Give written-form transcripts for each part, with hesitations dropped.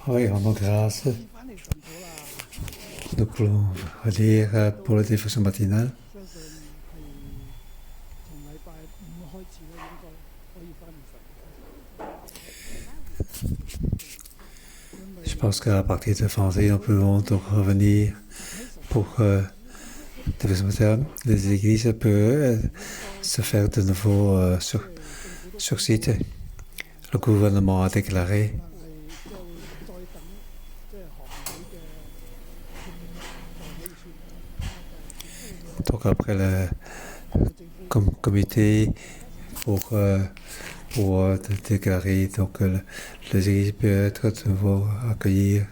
Oui, rendons grâce. Nous pouvons relire pour la dévotion matinale. Je pense qu'à partir de français, nous pouvons donc revenir pour dévotion matinale. Les églises peuvent se faire de nouveau sur site. Le gouvernement a déclaré donc après le comité pour déclarer donc les églises peuvent être de nouveau accueillir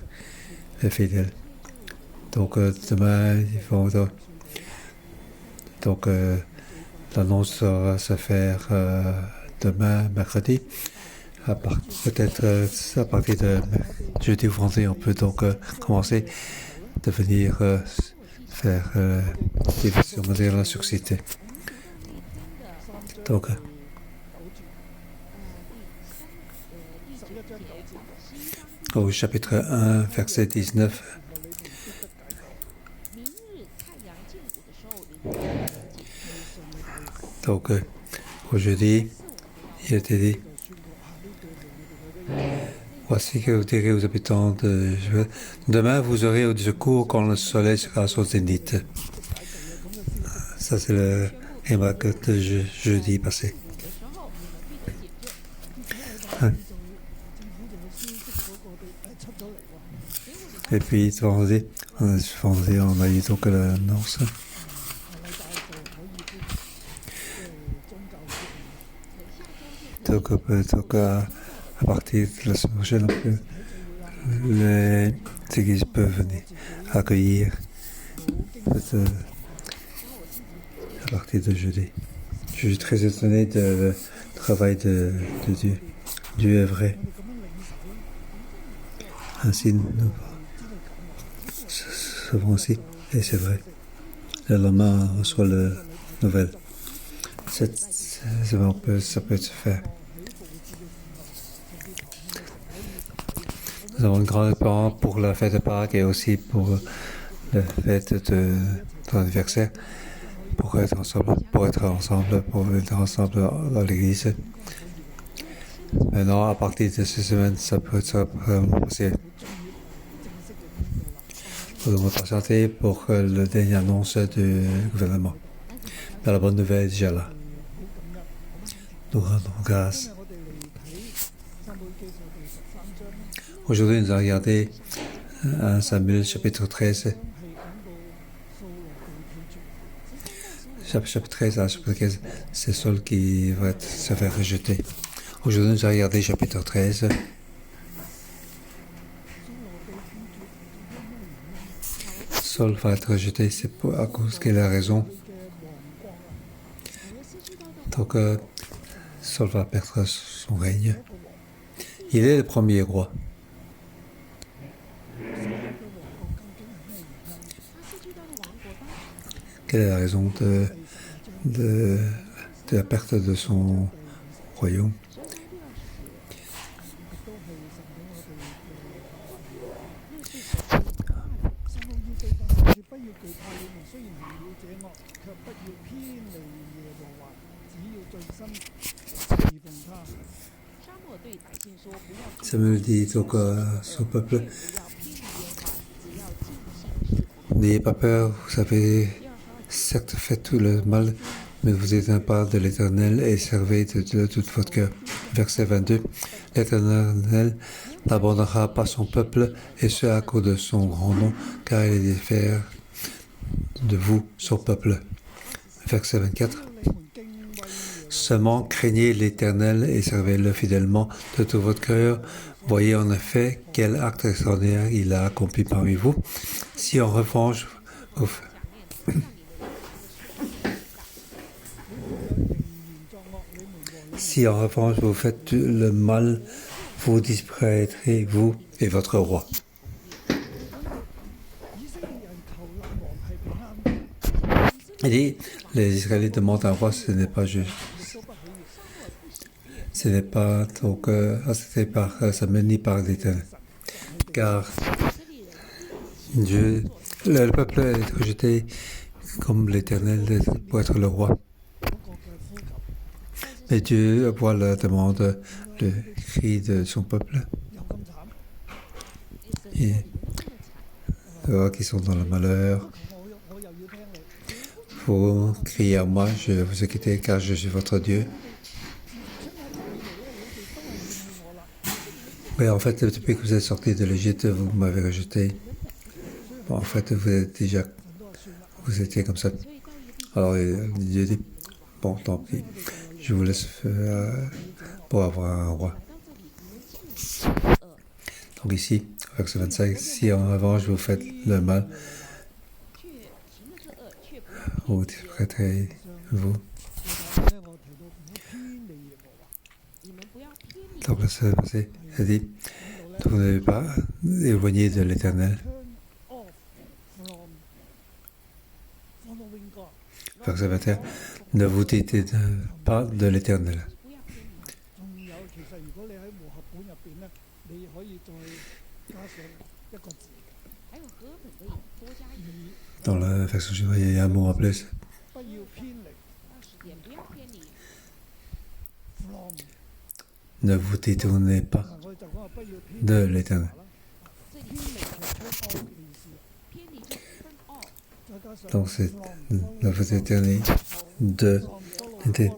les fidèles. Donc demain ils vont donc l'annonce va se faire demain mercredi. Peut-être à partir de jeudi ou vendredi, on peut donc commencer de venir faire des versions modernes sur site. Donc, au chapitre 1, verset 19. Donc, aujourd'hui, il était dit: voici que vous direz aux habitants de demain, vous aurez au secours quand le soleil sera à son zénith. Ça, c'est le remarque de jeudi passé. Et puis, vendredi, on a eu donc l'annonce. Donc, à partir de la semaine prochaine, les églises peuvent venir accueillir à partir de jeudi. Je suis très étonné du travail de Dieu. Dieu est vrai. Ainsi, nous savons aussi, et c'est vrai. Le lendemain, on reçoit la nouvelle. Ça peut se faire. Nous avons une grande espérance pour la fête de Pâques et aussi pour la fête de l'anniversaire, pour être ensemble dans l'église. Maintenant, à partir de ces semaines, ça peut être possible. Nous devons patienter pour la dernière annonce du gouvernement. Mais la bonne nouvelle est déjà là. Nous rendons grâce. Aujourd'hui, nous allons regarder 1 Samuel chapitre 13. Chapitre 13 à chapitre 15, c'est Saul qui va se faire rejeter. Aujourd'hui, nous allons regarder chapitre 13. Saul va être rejeté, c'est à cause qu'il a raison. Donc, Saul va perdre son règne. Il est le premier roi. Quelle est la raison de la perte de son royaume? Samuel dit donc à son peuple: n'ayez pas peur, vous avez certes fait tout le mal, mais vous êtes un pas de l'Éternel et servez de tout votre cœur. Verset 22. L'Éternel n'abandonnera pas son peuple, et ce à cause de son grand nom, car il est fier de vous, son peuple. Verset 24. Seulement craignez l'Éternel et servez-le fidèlement de tout votre cœur. Voyez en effet quel acte extraordinaire il a accompli parmi vous. Si en revanche vous faites le mal, vous disparaîtrez, vous et votre roi. Il dit, les Israélites demandent un roi, ce n'est pas juste. Ce n'est pas donc accepté par Samuel ni par l'Éternel. car Dieu, le peuple est rejeté comme l'Éternel pour être le roi. Mais Dieu voit la demande, le cri de son peuple. Et ceux qui sont dans le malheur, vous criez à moi, je vais vous quitter car je suis votre Dieu. Mais en fait, depuis que vous êtes sortis de l'Égypte, vous m'avez rejeté. Bon, en fait, vous étiez comme ça. Alors Dieu dit, bon, tant pis, je vous laisse pour avoir un roi. Donc ici, verset 25, si en revanche vous faites le mal, vous disprêterez vous. Donc là, c'est passé, il dit, vous n'avez pas éloigné de l'Éternel. Verset 21, ne vous détournez pas de l'Éternel. Dans la version chinoise, il y a un mot en plus. Ne vous détournez pas de l'Éternel. Donc c'est ne vous détournez de l'Éternel.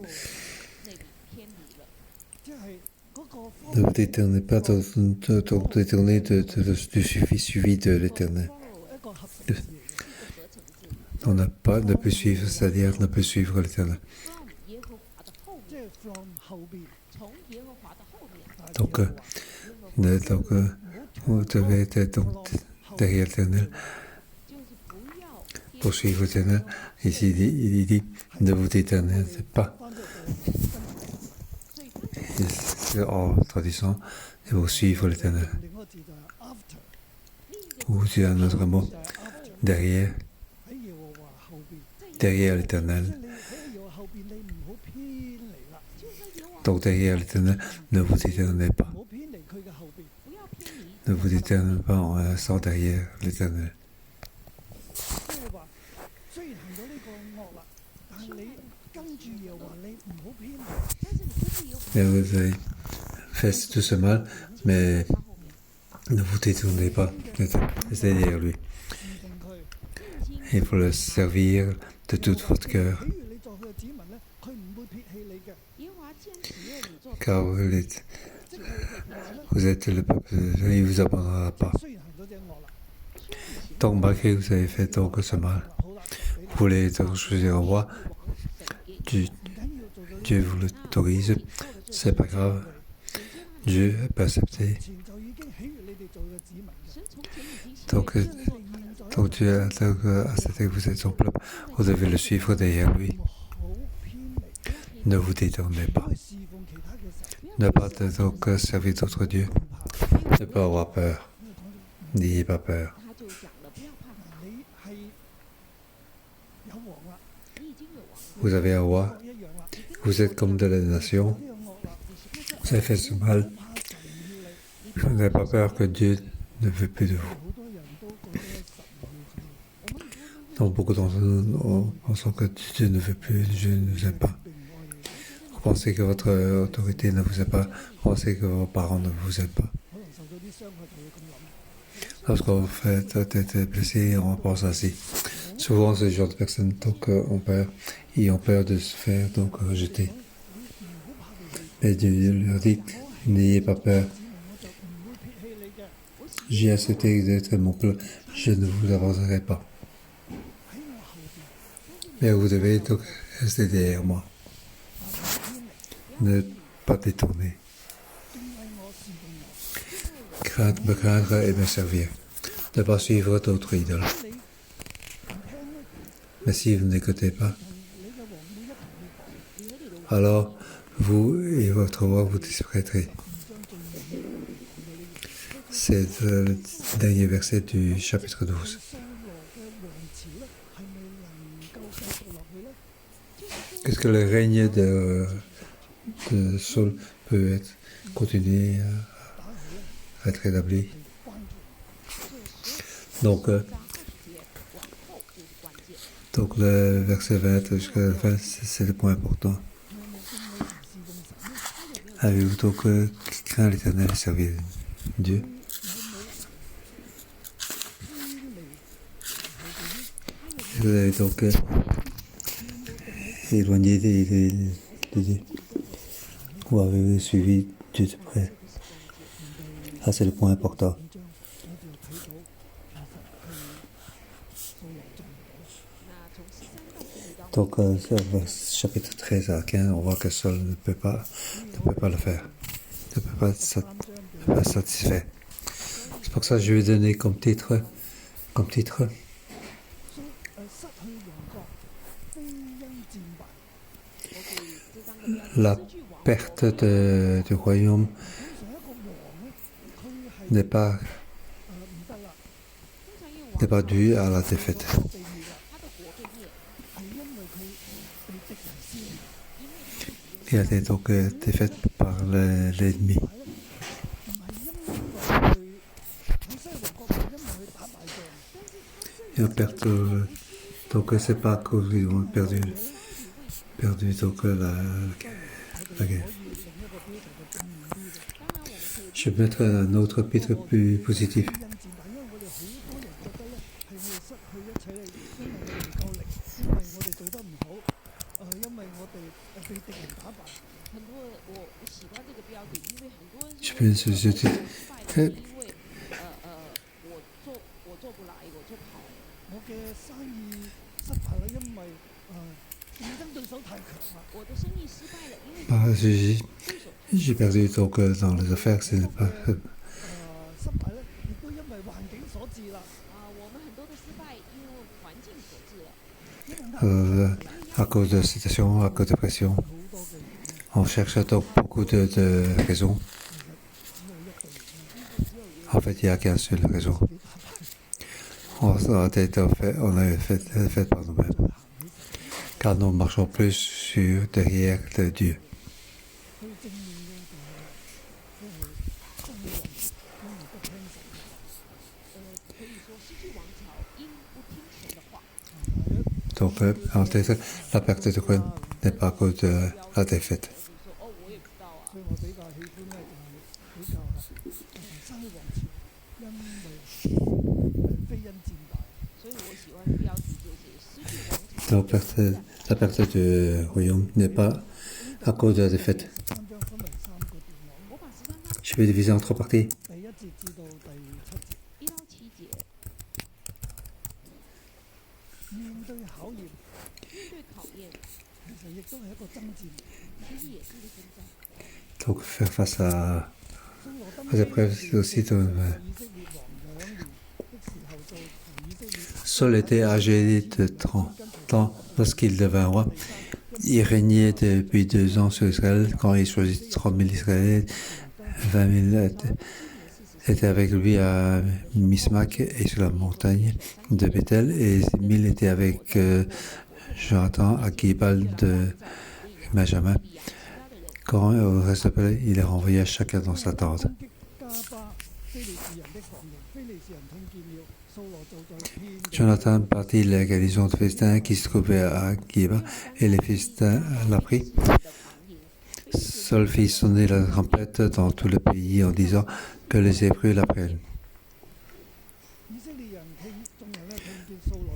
Ne vous détournez pas, donc détournez du suivi de l'Éternel. On n'a pas ne peut suivre, c'est-à-dire ne peut suivre l'Éternel. Donc, vous devez être derrière l'Éternel, poursuivre l'Éternel. Ici, il dit ne vous détournez pas. En traduisant, il faut suivre l'Éternel. Ou tu as un autre mot, derrière l'Éternel. Donc derrière l'Éternel, ne vous détournez pas. Ne vous détournez pas en restant derrière l'Éternel. Et vous avez fait tout ce mal, mais ne vous détournez pas. Restez derrière lui. Il faut le servir de tout votre cœur. Car vous êtes le peuple, il ne vous abandonnera pas. Donc malgré que vous avez fait donc ce mal, vous voulez donc choisir un roi, Dieu vous l'autorise, c'est pas grave. Dieu peut accepter. Donc Dieu a accepté que vous êtes son peuple, vous devez le suivre derrière lui. Ne vous détournez pas. Ne pas donc servir d'autres dieux. Ne pas avoir peur. N'ayez pas peur. Vous avez un roi. Vous êtes comme de la nation. Vous avez fait ce mal. Vous n'avez pas peur que Dieu ne veut plus de vous. Donc beaucoup d'entre nous pensons que Dieu ne veut plus, Dieu ne nous aime pas. Vous pensez que votre autorité ne vous aime pas. Vous pensez que vos parents ne vous aiment pas. Lorsqu'on fait être blessé, on pense ainsi. Souvent, ce genre de personnes donc, ont peur de se faire donc rejeter. Mais Dieu leur dit, n'ayez pas peur. J'ai accepté d'être mon peuple, je ne vous abandonnerai pas. Mais vous devez donc rester derrière moi. Ne pas détourner. Me craindre et me servir. Ne pas suivre d'autres idoles. Mais si vous n'écoutez pas, alors vous et votre roi vous disparaîtrez. C'est le dernier verset du chapitre 12. Qu'est-ce que le règne de Saul peut continuer à être établi? Donc, donc le verset 20 jusqu'à la fin, c'est le point important. Avez-vous donc craint l'Éternel et servi Dieu? Vous avez donc éloigné de Dieu. Ou avez-vous suivi Dieu de près? Ça, c'est le point important. Donc, chapitre 13 à 15, on voit que Saul ne peut pas le faire. Ne peut pas être satisfait. C'est pour ça que je vais donner comme titre la perte du royaume n'est pas due à la défaite. Il a été donc défaite par l'ennemi. Ils ont perdu, donc c'est pas à cause qu'ils ont perdu donc la guerre. Je vais mettre un autre titre plus positif. Je peux ce titre. J'ai perdu donc dans les affaires, ce n'est pas. À cause de situation, à cause de pression. On cherche donc beaucoup de raisons. En fait, il n'y a qu'un seul raison. On a été fait par nous-mêmes. Car nous marchons plus derrière de Dieu. Donc, en tête, la perte de Gwen n'est pas à cause de la défaite. Donc, la perte du royaume n'est pas à cause de la défaite. Je vais diviser en 3 parties. Donc faire face à épreuves, c'est aussi Saul était âgé de 30 ans lorsqu'il devint roi. Il régnait depuis 2 ans sur Israël. Quand il choisit 30 000 Israéliens, 20 000 étaient avec lui à Mismac et sur la montagne de Bethel, et 1000 étaient avec Jonathan à Gibal de Benjamin. Quand au reste de l'année, il les renvoya chacun dans sa tente. Jonathan partit la garnison de Philistins qui se trouvait à Giba, et les Philistins l'apprirent. Saul fit sonner la trompette dans tout le pays en disant que les Hébreux l'apprennent.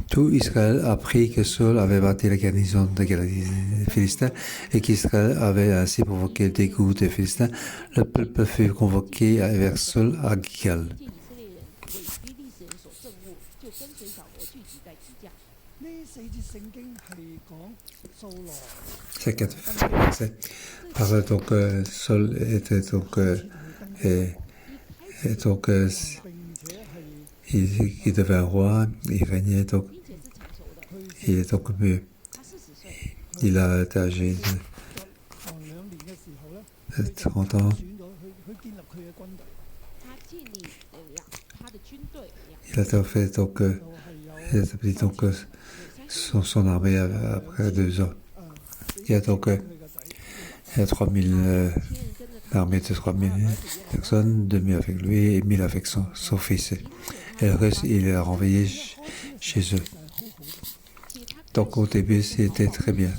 Tout Israël apprit que Saul avait bâti la garnison des Philistins et qu'Israël avait ainsi provoqué le dégoût des Philistins. Le peuple fut convoqué vers Saul à Gilgal. Ces 4 versets parlent donc Saul était donc il devint roi, il régnait donc, il est donc mieux. Il a été âgé de 30 ans. Il a fait donc, il a établi donc son armée après 2 ans. Il y a donc 3000 l'armée de 3000 personnes, 2000 avec lui et 1000 avec son fils. Et le reste, il les a renvoyés chez eux. Donc au début, c'était très bien.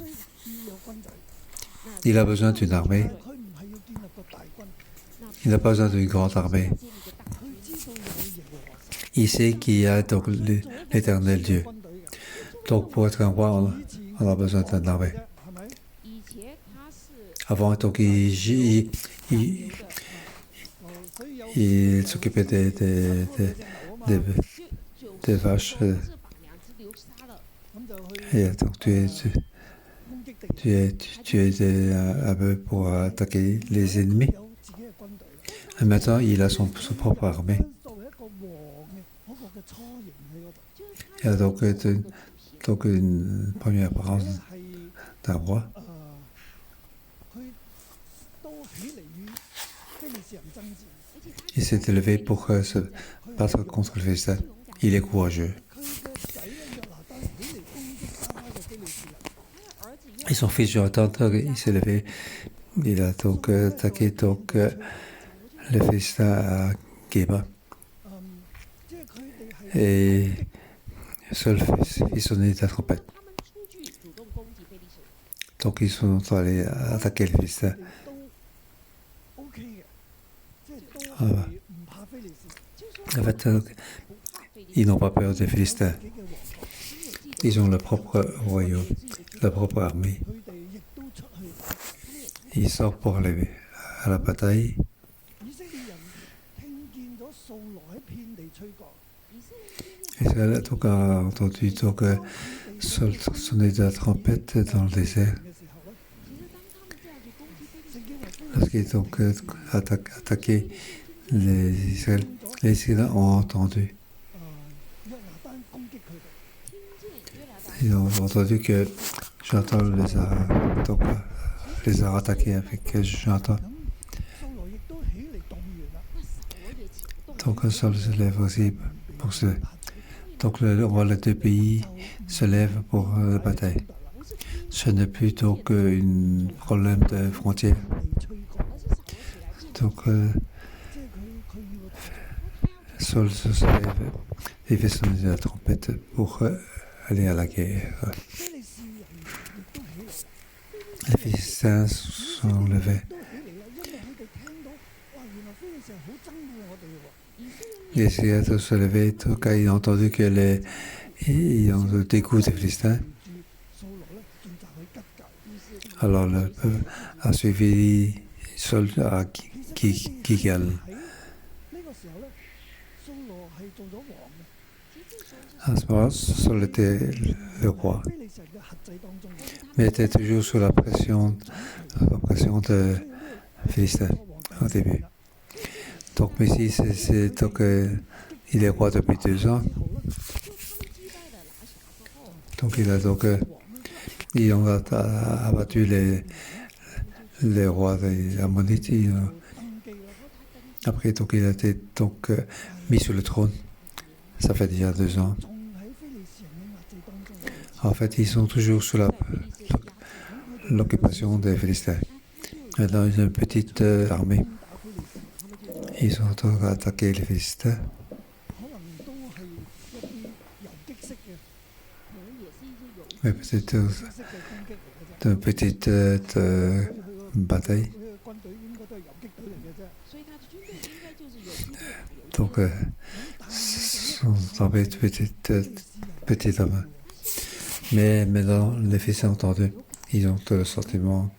Il a besoin d'une armée. Il n'a pas besoin d'une grande armée. Il sait qu'il y a donc l'éternel Dieu. Donc pour être un roi, on a besoin d'une armée. Avant, donc, il s'occupait des vaches. Et donc tu es un peu pour attaquer les ennemis. Et maintenant, il a son propre armée. Il y a donc une première apparence d'un roi. Il s'est élevé pour se battre contre le Philistin. Il est courageux. Et son fils Jonathan, il s'est levé. Il a donc attaqué le Philistin à Géba. Et seul il sonnait la trompette. Donc ils sont allés attaquer le Philistin. En fait, ils n'ont pas peur des Philistins. Ils ont leur propre royaume, leur propre armée. Ils sortent pour aller à la bataille. Israël donc a entendu sonner de la trompette dans le désert. Lorsqu'ils ont attaqué les Israéliens ont entendu. Ils ont entendu que Jonathan les a attaqués avec Jonathan. Donc Saul se lève aussi pour ce. Donc le roi des deux pays se lève pour la bataille. Ce n'est plus donc un problème de frontière. Donc Saul se lève et fait sonner la trompette pour aller à la guerre. Les Philistins sont levés. Les Israéliens se levaient quand ils ont entendu que ils ont le dégoût des Philistins. Alors le peuple a suivi Saul à Gilgal. À ce moment-là, Saul était le roi, mais était toujours sous la pression de Philistins au début. Donc, mais si il est roi depuis 2 ans. Donc, ils ont abattu les rois des Ammonites. Après, donc, il a été mis sur le trône. Ça fait déjà 2 ans. En fait, ils sont toujours sous l'occupation des Philistins. Maintenant, ils ont une petite armée. Ils ont attaqué les Philistins. Mais peut-être une petite bataille. Donc, sont tombés petite homme. Mais maintenant, les fils ont entendu. Ils ont le sentiment.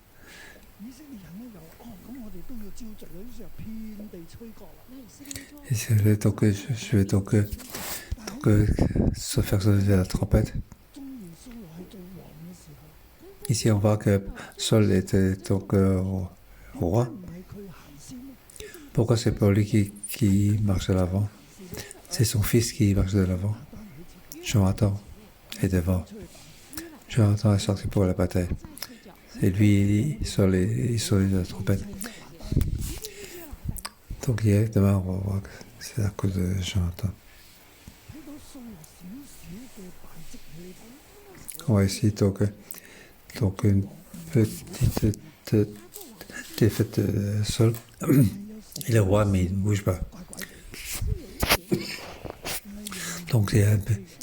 Et donc, je vais donc se faire sonner la trompette. Ici, on voit que Saul était donc roi. Pourquoi c'est pas lui qui marche de l'avant? C'est son fils qui marche de l'avant. Jonathan est devant. Jonathan est sorti pour la bataille. Et lui, il sonne la trompette. Donc demain, on va voir que c'est à cause de Jonathan. On va essayer donc une petite est faite seul. Il est roi, mais il ne bouge pas. Donc il y a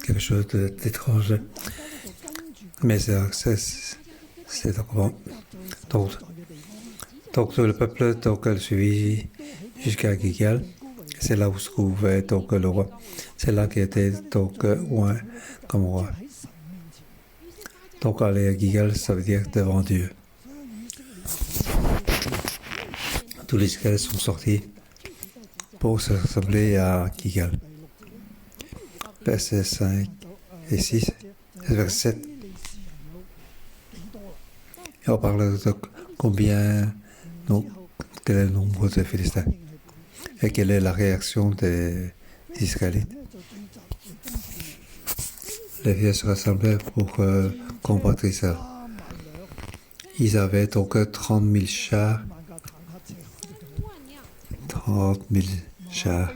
quelque chose d'étrange. Mais c'est bon. Donc le peuple le suivit jusqu'à Gilgal. C'est là où se trouvait donc le roi. C'est là qu'il était donc loin comme roi. Donc aller à Gilgal, ça veut dire devant Dieu. Tous les Israéliens sont sortis pour se rassembler à Gilgal. Versets 5 et 6, verset 7. Et on parle de combien, donc, quel est le nombre de Philistins et quelle est la réaction des Israélites. Les vieux se rassemblaient pour combattre Israël. Ils avaient donc 30 000 chars, 30 000 chars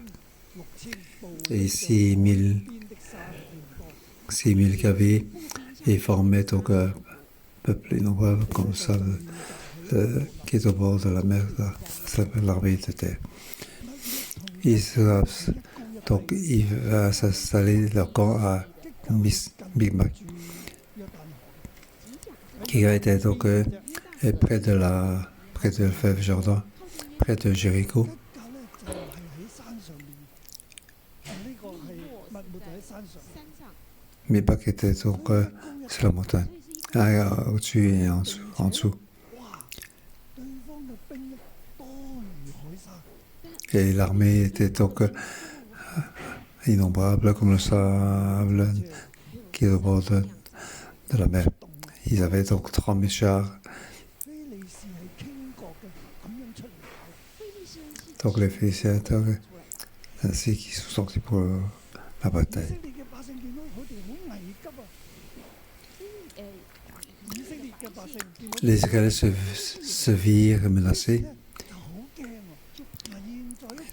et 6 000 cavaliers et formaient donc un peuple innombrable comme ça qui est au bord de la mer, ça s'appelle l'armée de terre. Donc il va s'installer leur camp à Micmac, qui a été donc près de le fleuve Jordan, près de Jéricho. Micmac était donc sur la montagne, au-dessus et en dessous. Et l'armée était donc innombrable comme le sable qui est au bord de la mer. Ils avaient donc 30 000 chars. Donc les Philistins, ainsi qu'ils sont sortis pour la bataille. Les Israéliens se virent menacés.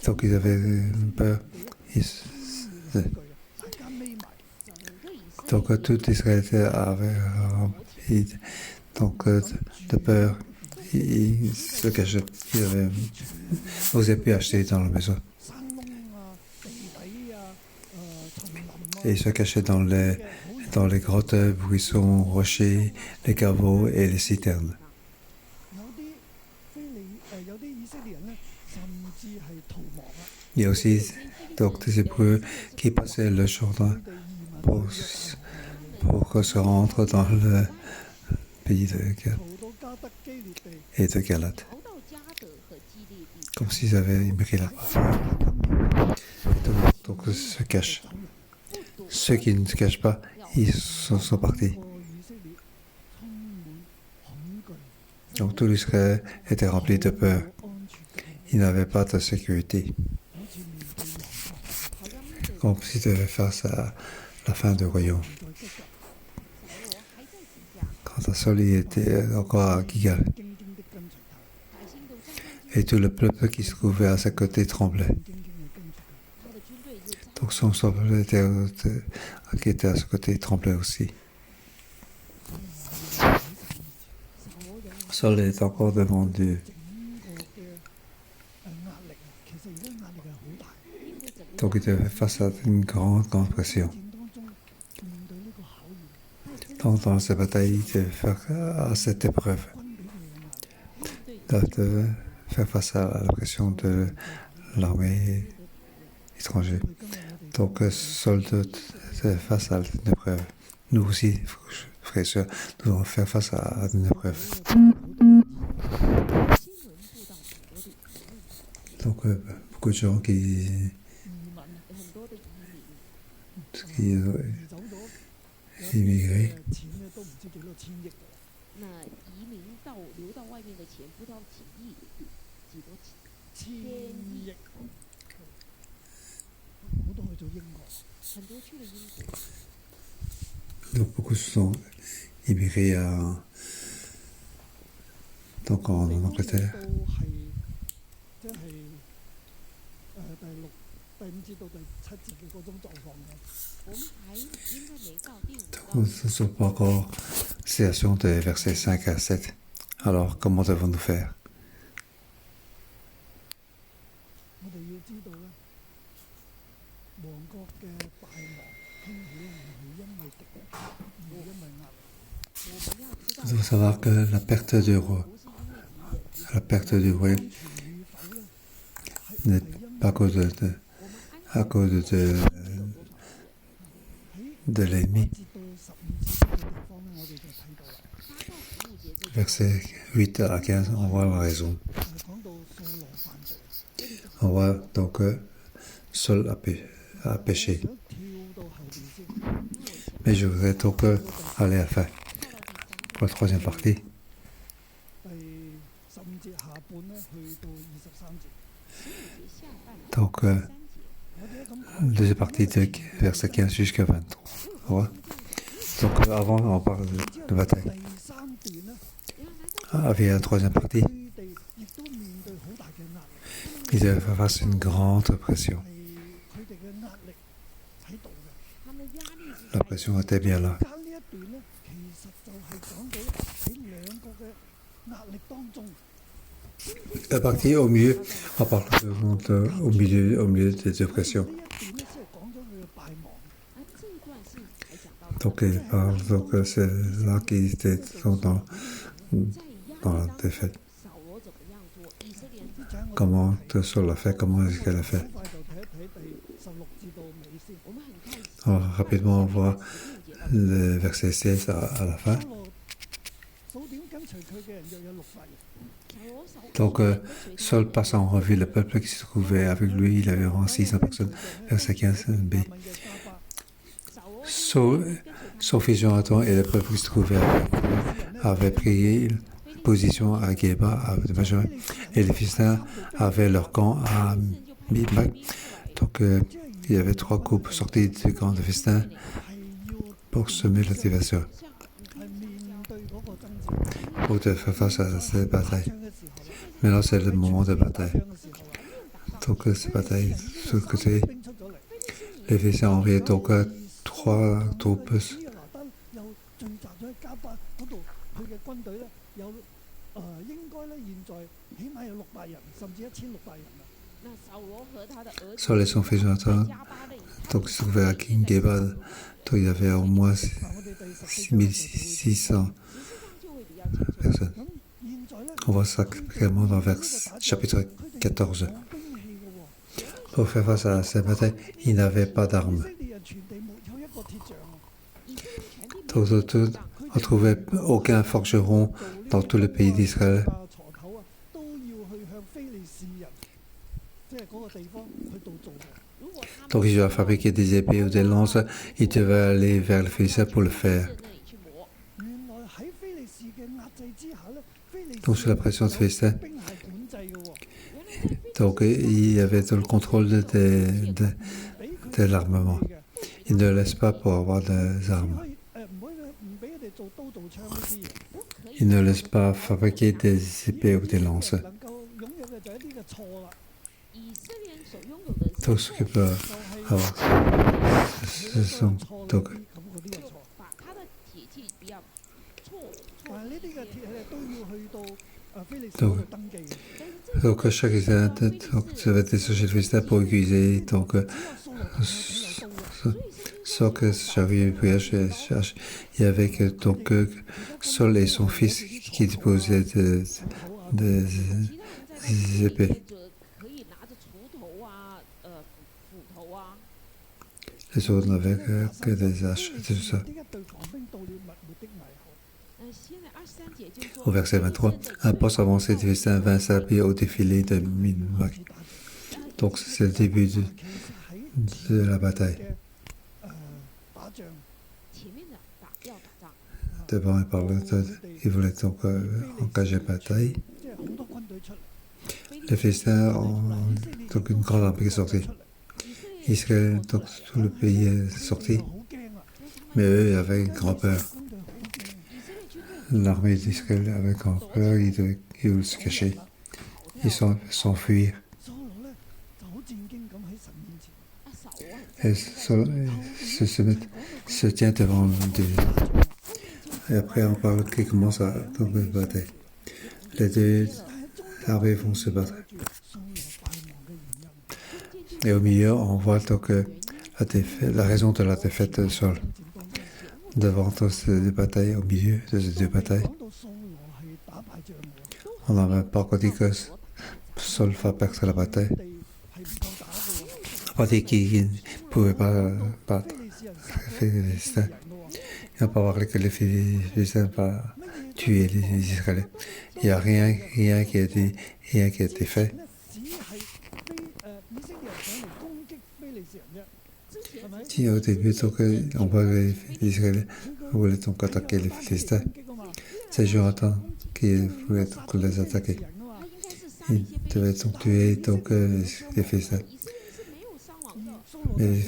Donc ils avaient peur. Donc tout Israël avait donc de peur. Ils se cachaient. Ils n'osaient plus acheter dans la maison. Et ils se cachaient dans les grottes, buissons, rochers, les caveaux et les citernes. Il y a aussi donc des Hébreux qui passaient le Jourdain pour se rendre dans le pays de Gad et de Galate, comme s'ils avaient immigré là-bas. Donc ils se cachent. Ceux qui ne se cachent pas, ils sont partis. Donc tout l'Israël était rempli de peur. Il n'avait pas de sécurité. Comme s'il devait face à la fin du royaume. Quand Saül était encore à Gilgal. Et tout le peuple qui se trouvait à ses côtés tremblait. Donc son peuple qui était à ses côtés tremblait aussi. Saül est encore devant Dieu. Donc il devait face à une grande pression. Donc dans cette bataille, il devait faire à cette épreuve. Il devait faire face à la pression de l'armée étrangère. Donc Saül devait face à une épreuve. Nous aussi, frères et sœurs, nous devons faire face à une épreuve. Donc beaucoup de gens qui immigrés. Donc beaucoup sont immigrés donc en Angleterre. Nous ne sommes pas encore situation de versets 5 à 7. Alors, comment devons-nous faire? Il faut savoir que la perte du royaume n'est pas à cause de l'ennemi. Versets 8 à 15, on voit la raison. On voit donc Saul a péché. Mais je voudrais donc aller à la fin. Pour la troisième partie. Donc, deuxième partie de verset 15 jusqu'à 23. Donc, avant, on parle de bataille. Avec la troisième partie, ils devaient faire face à une grande pression. La pression était bien là. La partie au milieu, on parle au milieu des deux pressions. Donc, il parle, donc c'est là qu'ils étaient dans la défaite. Comment Saul l'a fait, comment est-ce qu'elle a fait. Alors, rapidement, on voit le verset 16 à la fin. Donc, Saul passe en revue le peuple qui se trouvait avec lui. Il avait environ 600 personnes. Verset 15b. Son fils Jonathan et le peuple qui se trouvait avec lui avaient pris position à Geba, de Benjamin. Et les Philistins avaient leur camp à Mibmac. Donc, il y avait 3 groupes sortis du camp de Philistins pour semer la dévastation. Pour faire face à cette bataille. Maintenant, c'est le moment de bataille. Donc, cette bataille, de ce côté, les Philistins ont envoyé donc 3 troupes. Saul et son fils Jonathan, donc, se trouvaient à Geba, donc il y avait au moins 6600 personnes. On voit ça clairement dans le chapitre 14. Pour faire face à cette bataille, ils n'avaient pas d'armes. On ne trouvait aucun forgeron dans tout le pays d'Israël. Donc, ils devaient fabriquer des épées ou des lances. Ils devaient aller vers le Philistin pour le faire. Donc, sous la pression de Philistin, donc, il y avait tout le contrôle de l'armement. Ils ne laissent pas pour avoir des armes. Ils ne laissent pas fabriquer des épées ou des lances. Tout ce qu'ils peuvent avoir, ce sont donc. Donc chaque Israélien devait décharger le Philistin pour utiliser donc sans que j'avais voyage, il y avait que donc Saul et son fils qui disposaient des épées. Les autres n'avaient que des haches, tout ça. Au verset 23, un poste avancé de Philistins vint s'appuyer au défilé de Mibmac. Donc c'est le début de la bataille. Devant, il voulait donc engager la bataille. Les Philistins ont donc une grande armée qui est sortie. Israël, donc tout le pays est sorti. Mais eux, ils avaient une grande peur. L'armée d'Israël avait grand peur, ils voulaient se cacher. Ils s'enfuir. Et se tient devant Dieu. Et après, on parle qu'il commence à tomber la bataille. Les deux armées vont se battre. Et au milieu, on voit donc la raison de la défaite de Saul. Devant ces deux batailles, au milieu de ces deux batailles, on n'a même pas encore dit que Saul va perdre la bataille. On n'a pas dit qu'il ne pouvait pas battre les Philistins. Il n'a pas parlé que les Philistins vont tuer les Israéliens. Il n'y a rien qui a été fait. Si au début, donc, on voit les Israéliens voulaient donc attaquer les Philistins, c'est Jonathan qui voulait donc les attaquer. Il devait donc tuer donc, les Philistins. Mais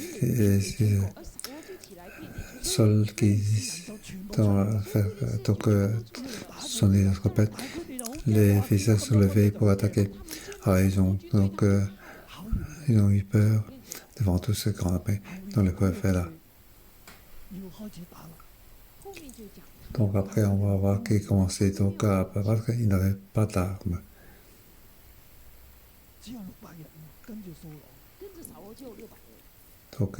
Saul qui tend faire donc, sonner la trompette, les Philistins se sont levés pour attaquer. Alors ils ont eu peur devant tout ce grand armée dont le peuple est là. Donc après, on va voir qu'il commençait donc à battre, il n'avait pas d'armes. Donc,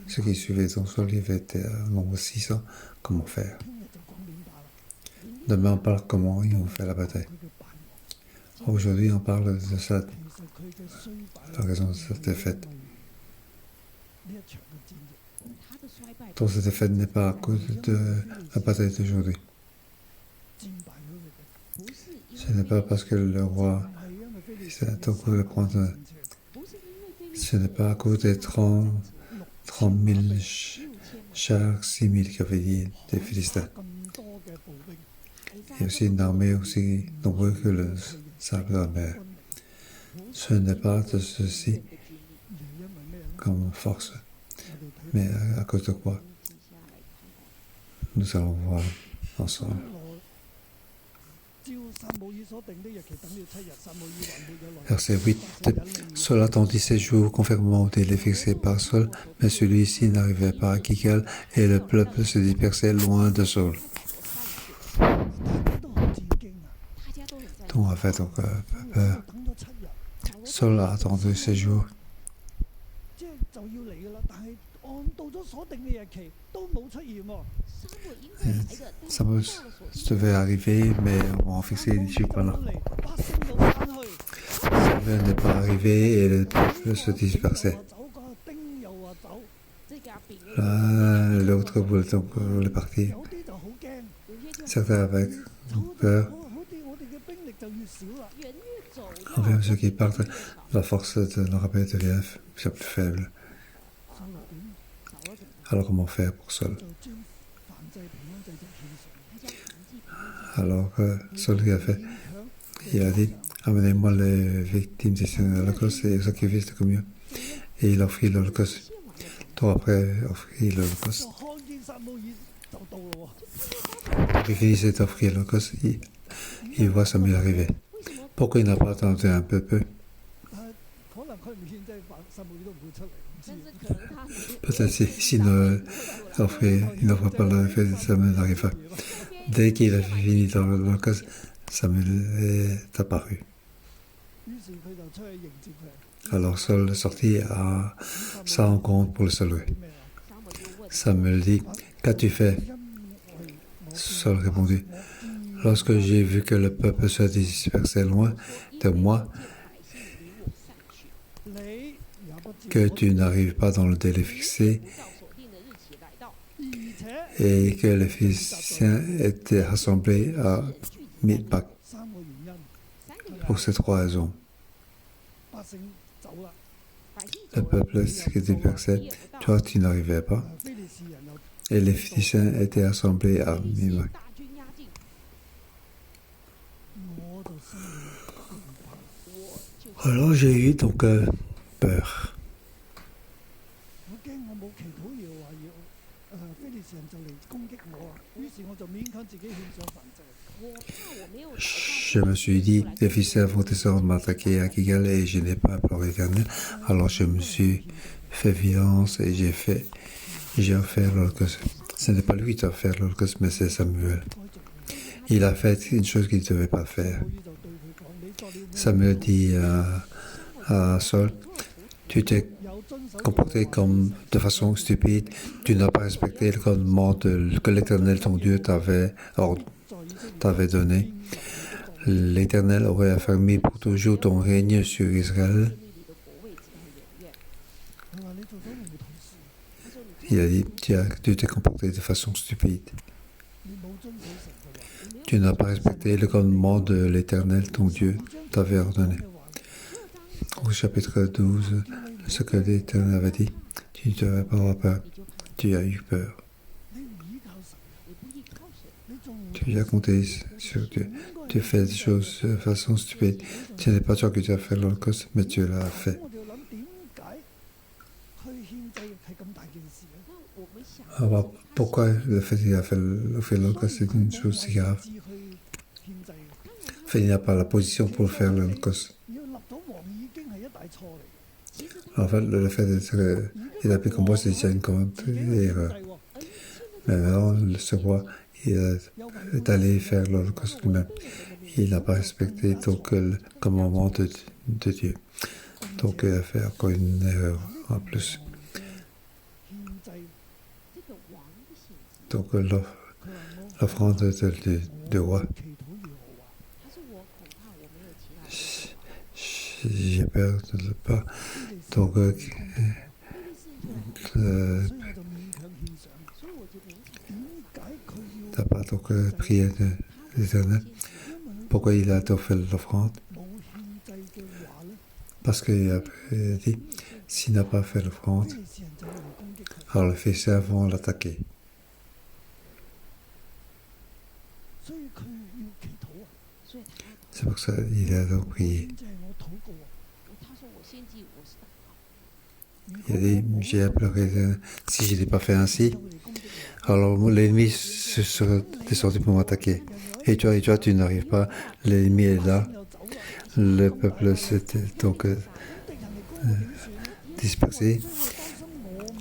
ceux qui suivaient son Saul, il était un nombre 600. Comment faire? Demain, on parle comment ils ont fait la bataille. Aujourd'hui, on parle de ça, la raison de cette défaite. Donc cette défaite n'est pas à cause de la bataille d'aujourd'hui. Ce n'est pas parce que le roi donc le prendre. Ce n'est pas à cause des 30 000 chars, 6 000 cavaliers des Philistins. Il y a aussi une armée aussi nombreuse que le sable de la mer. Ce n'est pas de ceci comme force, mais à cause de quoi? Nous allons voir ensemble. Verset 8. Saul attendit 7 jours, conformément au délai fixé par Saul, mais celui-ci n'arrivait pas à Gilgal et le peuple se dispersait loin de Saul. Donc, en fait, peur. Saul a attendu 7 jours. Samuel devait arriver, mais on a fixé les jours pas là. Samuel n'est pas arrivé et le peuple se dispersait. Là, l'autre voulait donc partir. Certains avec peur. Enfin, ceux qui partent, la force de leur armée devient plus faible. Alors comment faire pour Saul? Alors Saul a fait, il a dit, amenez-moi les victimes des holocaustes et le sacrifice de communion. Et il offrit l'holocauste. Donc après, offrit l'holocauste. Il finissait d'offrir l'holocauste, il voit Samuel arriver. Pourquoi il n'a pas attendu un peu? Peut-être s'il n'offre pas le fait, Samuel n'arrive pas. Dès qu'il a fini dans l'holocauste, Samuel est apparu. Alors Saul sortit à sa rencontre pour le saluer. Samuel dit, qu'as-tu fait? Saul répondit, lorsque j'ai vu que le peuple se dispersait loin de moi, que tu n'arrives pas dans le délai fixé et que les Philistins étaient rassemblés à Mithbak. Pour ces 3 raisons. Le peuple se dispersait, toi tu n'arrivais pas, et les Philistins étaient assemblés à Mithbak. Alors j'ai eu donc peur. Je me suis dit, les Philistins vont descendre m'attaquer à Gilgal et je n'ai pas imploré l'Éternel. Alors je me suis fait violence et j'ai offert l'holocauste. Ce n'est pas lui qui a fait l'holocauste, mais c'est Samuel. Il a fait une chose qu'il ne devait pas faire. Samuel dit à Saul, Tu t'es comporté comme de façon stupide, tu n'as pas respecté le commandement que l'Éternel ton Dieu t'avait donné. L'Éternel aurait affermi pour toujours ton règne sur Israël. Il a dit, tu t'es comporté de façon stupide. Tu n'as pas respecté le commandement de l'Éternel ton Dieu t'avait ordonné. Au chapitre 12, ce que l'Éternel avait dit, tu ne devais pas avoir peur. Tu as eu peur. Tu as compté sur Dieu. Tu fais des choses de façon stupide. Ce n'est pas toi qui as fait l'Holocauste, mais tu l'as fait. Alors, pourquoi le fait qu'il a fait l'Holocauste c'est une chose si grave? Il n'a pas la position pour faire l'Holocauste. En fait, le fait qu'il a pu comprendre, c'est déjà une grande erreur. Mais maintenant, ce roi, il est allé faire l'Holocauste lui-même. Il n'a pas respecté donc, le commandement de Dieu. Donc, il a fait encore une erreur en plus. Donc, l'offrande du roi. J'ai peur de ne pas. Donc, t'as pas donc prié de l'Éternel. Pourquoi il a donc fait l'offrande? Parce qu'il a dit, s'il n'a pas fait l'offrande, alors les Philistins vont l'attaquer. C'est pour ça qu'il a donc prié. Il a dit, j'ai imploré, si je n'ai pas fait ainsi, alors l'ennemi serait descendu pour m'attaquer. Et toi, tu n'arrives pas, l'ennemi est là, le peuple s'est donc dispersé.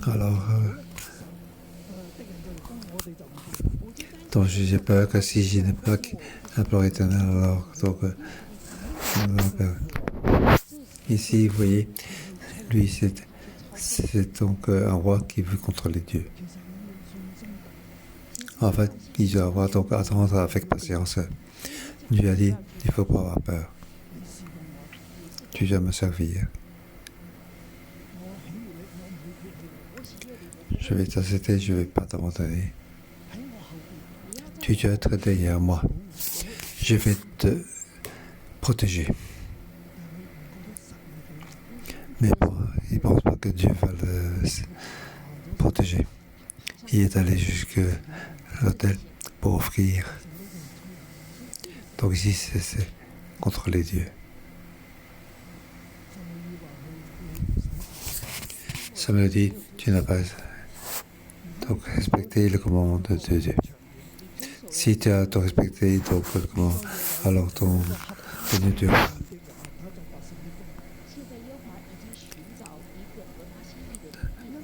Alors, donc j'ai peur que si je n'ai pas imploré l'Éternel, alors donc ici, vous voyez, lui c'est donc un roi qui veut contrôler Dieu. En fait, il doit avoir donc attendre avec patience. Dieu a dit, il ne faut pas avoir peur. Tu dois me servir. Je vais t'accepter, je ne vais pas t'abandonner. Tu dois être derrière moi. Je vais te protéger. Mais bon, il ne pense pas que Dieu va le protéger. Il est allé jusqu'à l'autel pour offrir. Donc ici, c'est contrôler Dieu. Ça me dit, tu n'as pas donc respecté le commandement de Dieu. Si tu as respecté donc, le commandement, alors ton Dieu.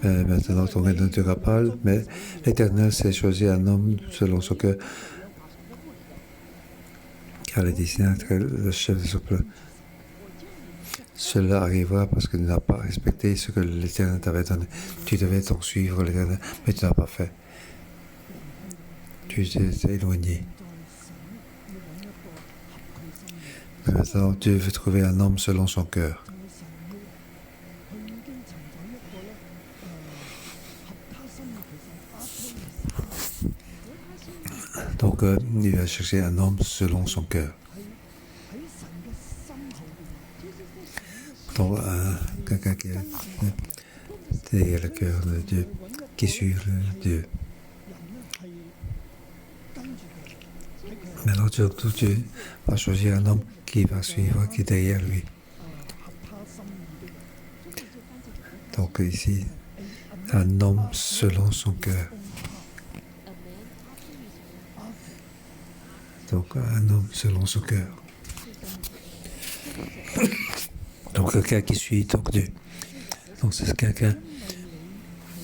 Maintenant, ton règne ne durera pas, mais l'Éternel s'est choisi un homme selon son cœur, car les destinés le chef de son peuple. Cela arrivera parce que tu n'as pas respecté ce que l'Éternel t'avait donné. Tu devais donc suivre l'Éternel, mais tu n'as pas fait. Tu t'es éloigné. Mais maintenant, Dieu veut trouver un homme selon son cœur. Donc, il va chercher un homme selon son cœur. Donc, quelqu'un qui est derrière le cœur de Dieu, qui suit Dieu. Maintenant, Dieu va choisir un homme qui va suivre, qui est derrière lui. Donc, ici, un homme selon son cœur. Donc, un homme selon son cœur. Donc, quelqu'un qui suit donc Dieu. Donc, c'est quelqu'un,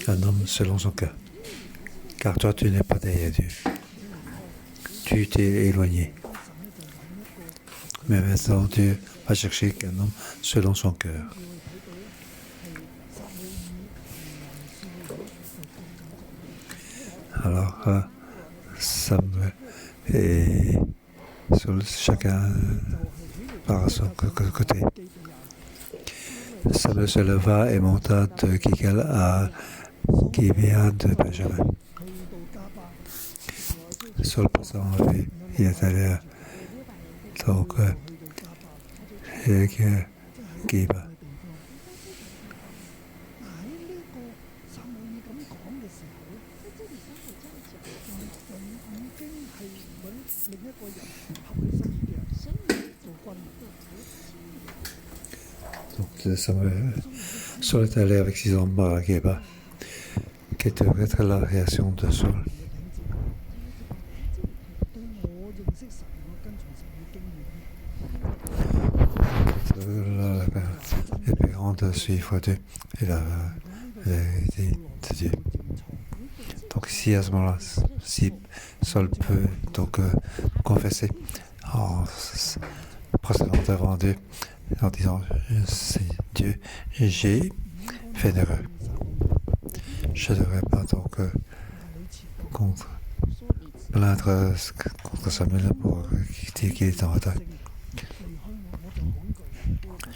un homme selon son cœur. Car toi, tu n'es pas derrière Dieu. Tu t'es éloigné. Mais maintenant, Dieu va chercher un homme selon son cœur. Alors, Samuel et Saul, chacun par son côté. Samuel se leva et monta de Gilgal à Gibea de Benjamin. Saul passa en revue, il est allé à Geba. Donc Saul est allé avec 6 hommes à Geba. Quelle devrait être la réaction de Saul? Espérant de suivre Dieu et la vérité de Dieu. Donc ici, à ce moment-là, si Saul peut donc confesser en procédant devant Dieu, en disant c'est Dieu, j'ai fait une erreur. Je ne devrais pas donc plaindre contre Samuel pour dire qu'il est en retard.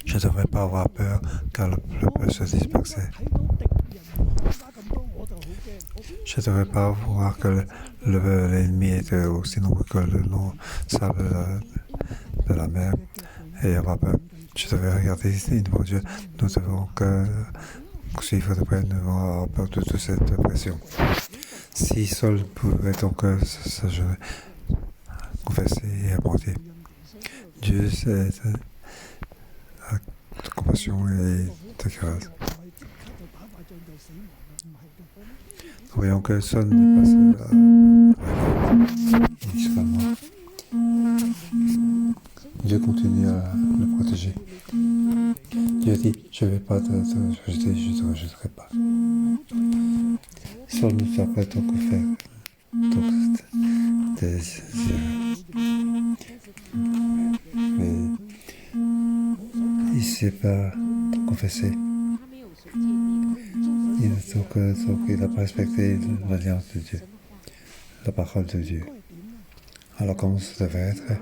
Je ne devrais pas avoir peur car le peuple se dispersait. Je ne devrais pas voir que l'ennemi était aussi nombreux que le sable de la mer et avoir peur. Je devais regarder devant Dieu. Nous devons suivre de près, nous devons avoir peur de toute cette pression. Si Saul pouvait donc confesser et apporter, Dieu c'est la compassion et de grâce. Nous voyons que Saul ne passe initialement. Dieu continue à le protéger. Dieu dit, je ne vais pas te rejeter, je ne te rejetterai pas. Saul ne fait pas donc faire des erreurs. Mais il ne sait pas confesser. Il n'a pas respecté l'alliance de Dieu, la parole de Dieu. Alors comment ça devait être?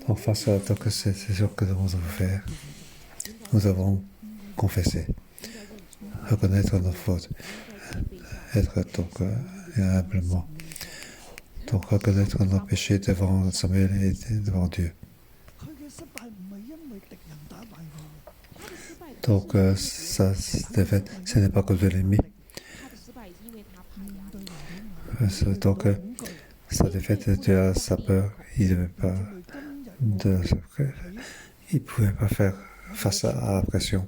Donc face à c'est ce que nous devons faire. Nous devons confesser, reconnaître nos fautes, être donc humblement, donc reconnaître nos péchés devant Samuel et devant Dieu. Donc sa défaite, ce n'est pas cause de l'ennemi. Donc sa défaite était à sa peur. Il ne pouvait pas faire face à la pression.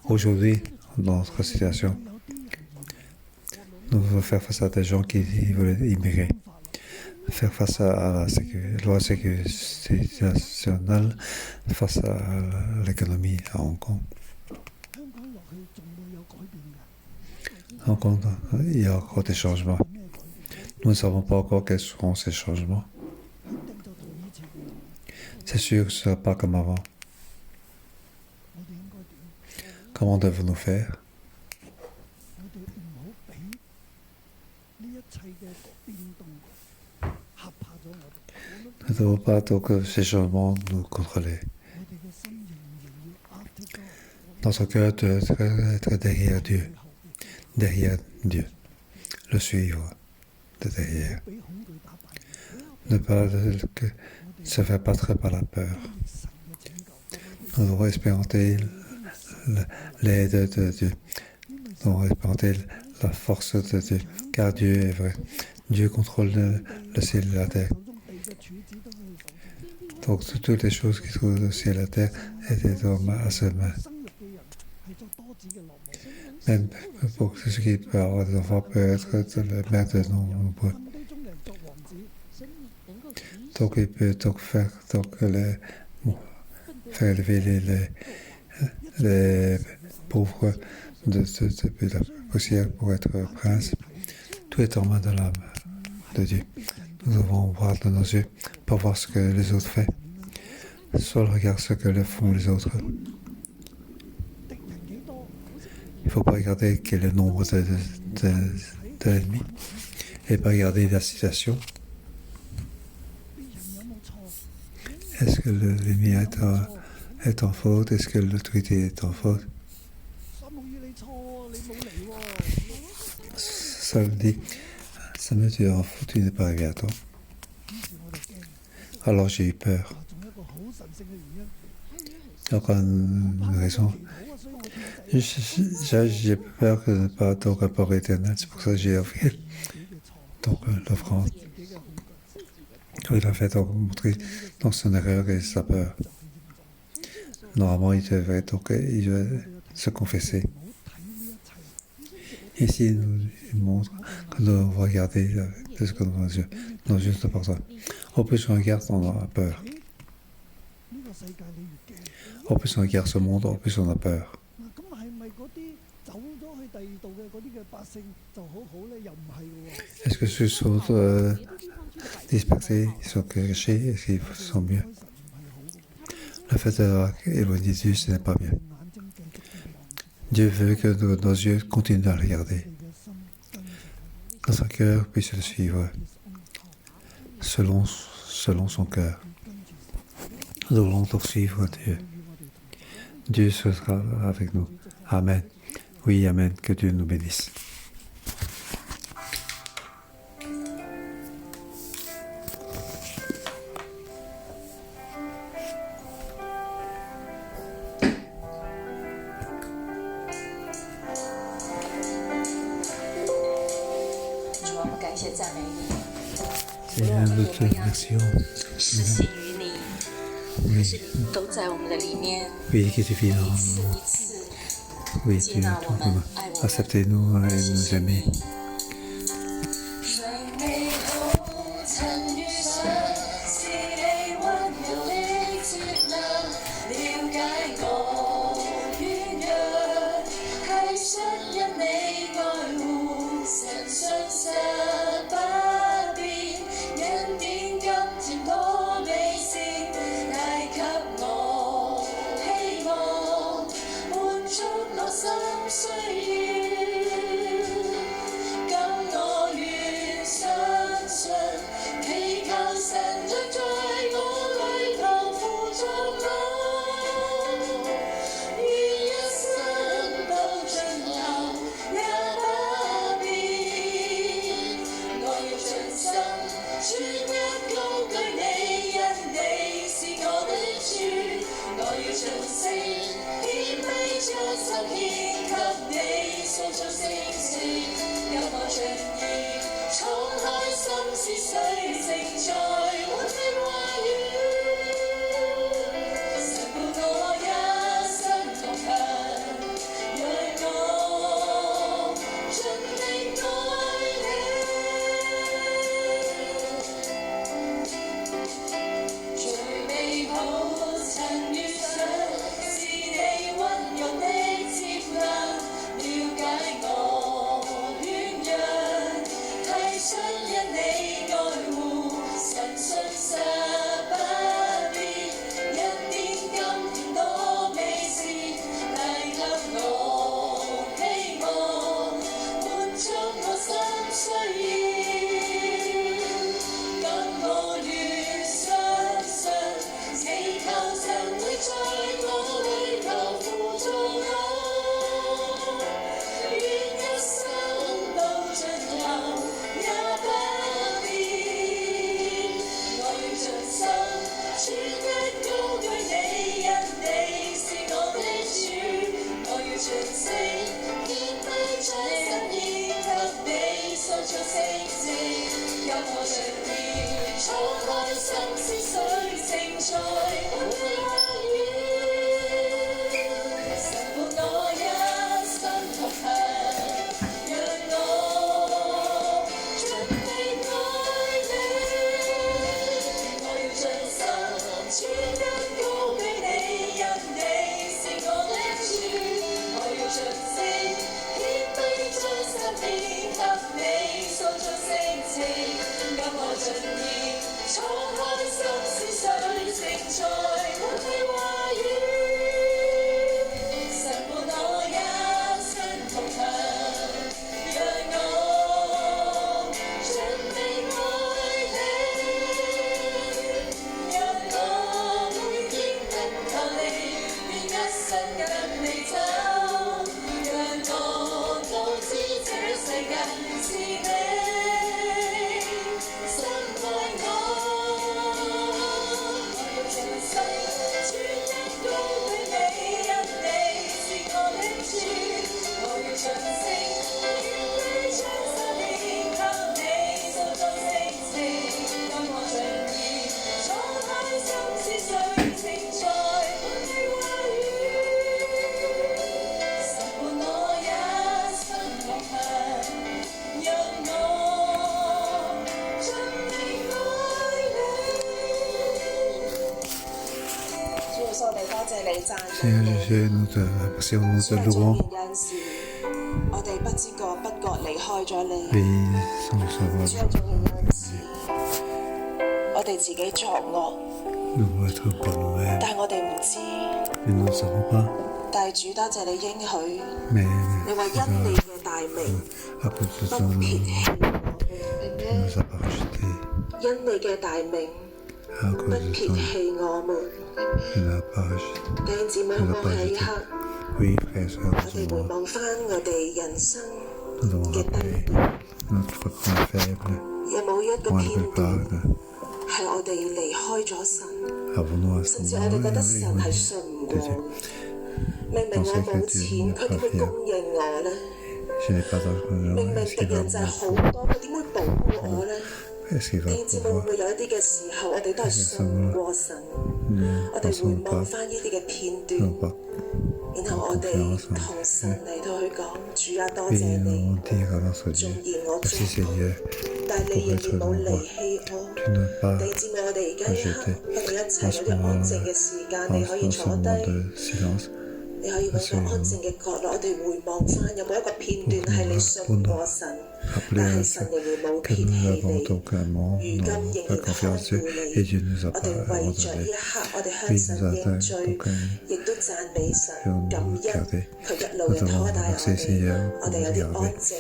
Aujourd'hui, dans notre situation, nous devons faire face à des gens qui veulent immigrer, faire face à la loi de sécurité nationale, face à l'économie à Hong Kong. Hong Kong, il y a encore des changements. Nous ne savons pas encore quels seront ces changements. C'est sûr que ce ne sera pas comme avant. Comment devons-nous faire? Nous ne devons pas donc ces changements nous contrôler. Notre cœur doit être derrière Dieu, le suivre de derrière. Ne pas se faire battre par la peur. Nous devons expérimenter l'aide de Dieu. Nous devons expérimenter la force de Dieu, car Dieu est vrai. Dieu contrôle le ciel et la terre. Donc toutes les choses qui trouvent le ciel et la terre étaient à sa main. Même pour ce qui peut avoir des enfants peut être la mère de nombreux. Donc il peut donc faire élever les pauvres de la poussière pour être prince. Tout est en main de l'âme de Dieu. Nous devons voir de nos yeux pour voir ce que les autres font. Saul regarde ce que font les autres. Il ne faut pas regarder quel est le nombre de l'ennemi et pas regarder la situation. Est-ce que l'ennemi est en faute? Est-ce que l'autorité est en faute? Ça me dit, Samuel, tu es en faute, tu n'es pas arrivé à temps. Alors j'ai eu peur. Encore une raison. J'ai peur que de ne pas ton rapport éternel, c'est pour ça que j'ai offert l'offrande. Il a fait montrer donc son erreur et sa peur. Normalement, il devait se confesser. Ici, il nous montre que nous devons regarder de ce que nous avons dans juste pour ça. Au plus on regarde, on a peur. Au plus on regarde ce monde, au plus on a peur. Est-ce que ceux qui sont dispersés, ils sont cachés, est-ce qu'ils sont mieux? Le fait d'éloigner Dieu, ce n'est pas bien. Dieu veut que nos yeux continuent à regarder. Notre cœur puisse le suivre selon son cœur. Nous voulons donc suivre Dieu. Dieu sera avec nous. Amen. Oui, Amen. Que Dieu nous bénisse. Seigneur, nous te remercions. 施行于你，可是都在我们的里面， Oui, que tu viennes en 一次 nous. 一次 Oui, 接 tu 纳我们，爱我们。 acceptez-nous et nous aimer. 神 Seigneur Jésus, nous te remercions, nous te louons. 有時我哋不知覺不覺離開咗你， Oui, sans le savoir, 主啊，仲有時我哋自己作惡， nous pouvons être par nous-mêmes, 但係我哋唔知。 mais nous ne le savons pas. 但係主多謝你應許， Mais 你話因你嘅大名 à cause de 不 ton nom, 撇棄tu ne nous as pas rejetés. 我，因你嘅大名 À 不 cause de 撇 ton nom, 棄我們。 tu ne l'as pas rejeté. 弟兄姊妹，好喺呢刻， Oui, frères et sœurs, 我哋回 nous 望翻我哋人生 devons 嘅低 rappeler 谷， notre point faible, 有冇一個 point 片 de 段 part. 係我哋離開咗神， Avons-nous à 甚 ce 至我哋覺得神係 moment 信唔過。明明我冇錢，佢點會供應我呢？ je n'ai pas d'argent, 明明 est-ce 敵 qu'il va 人就係 me 好多，佢點會保護我呢？ est-ce qu'il va 弟兄姊妹，會唔 pouvoir 會有一啲嘅時候，我哋都係信唔過神？ nous 我哋回 pensons 望 pas, 翻呢啲嘅片 non 段， pas. 然後我哋同神嚟到去講：主啊，多 Oui, 謝你， on dire à notre 縱 Dieu, 然我做 merci 過， Seigneur, 但係你仍然冇離棄我。 tu n'as pas 弟兄姊妹，我哋而家一刻，我哋一齊 en 有 ce 啲安 moment, 靜嘅時間，你可以 en 坐 ce moment 低。 de silence, 你可以揾個安靜嘅角落，我哋回望翻有冇一個片段係你信過神，但 rappeler 係神仍然冇 que 撇 nous 棄 avons 你。 aucunement 如今仍 pas 然看 confiance 顧 en Dieu 你， et Dieu nous a 我 pas 哋為着呢 abandonnés. 一刻，我哋向 Oui, 神 nous 認 attendons 罪， aucun 亦都讚美神， nous 感恩 garder. 佢一路 Nous 嘅拖 avons 帶我 remercié 哋。 Seigneur 我 pour 哋有 nous 啲安 garder. 靜、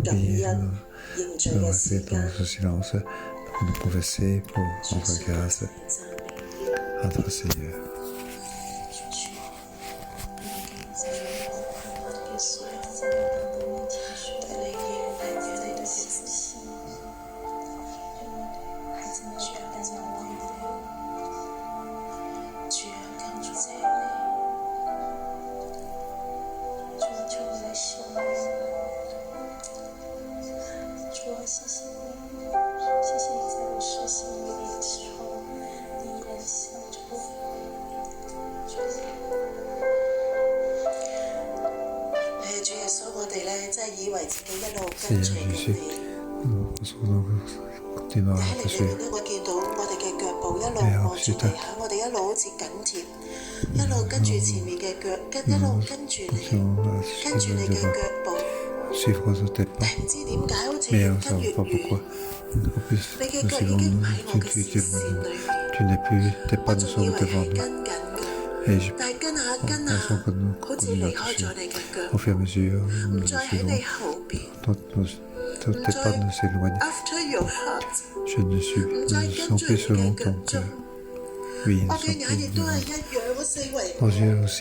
感 Oui, 恩、認罪 nous 嘅時 rester 間 dans。ce silence pour nous confesser, pour rendre grâce 讚美 à notre Seigneur. 主耶穌，我哋咧真係以為自己一路跟 Seigneur 隨緊 Jésus, 你。 nous continuons à 喺你 te 裏 suivre. 面咧，我見到我哋嘅腳步一路望住地下，我哋一路好似緊貼，一路跟住前面嘅腳，一路跟住你， Continuons à 跟住你 suivre 嘅 devant, 腳步。 suivre tes pas. 但係唔知點解好似 Mais 越 on ne 跟越 sait pas 遠 pourquoi.，En plus, 你嘅 nous 腳已 suivons 經唔 nous, 喺我 tu 嘅 es 視 devant 線 nous. 裏面， Tu n'es plus, tes 我 pas ne 仲以 sont 為 devant 係 nous. 跟緊嘅， Et je 但係跟下跟 pense 下 que nous 好似 continuons 離 à 開 te 咗 suivre. 你嘅腳， Au fur et à mesure, 唔 nous 再 le 喺你 suivons. 後邊 Tes pas ne s'éloignent. after your heart， Je ne suis 唔再 ne 跟 sont 住 plus 你 selon 嘅 ton 腳蹤 cœur.。Oui, nous 我 sommes 嘅眼亦 plus 都係 devant. 一樣，我四圍 Nos yeux aussi,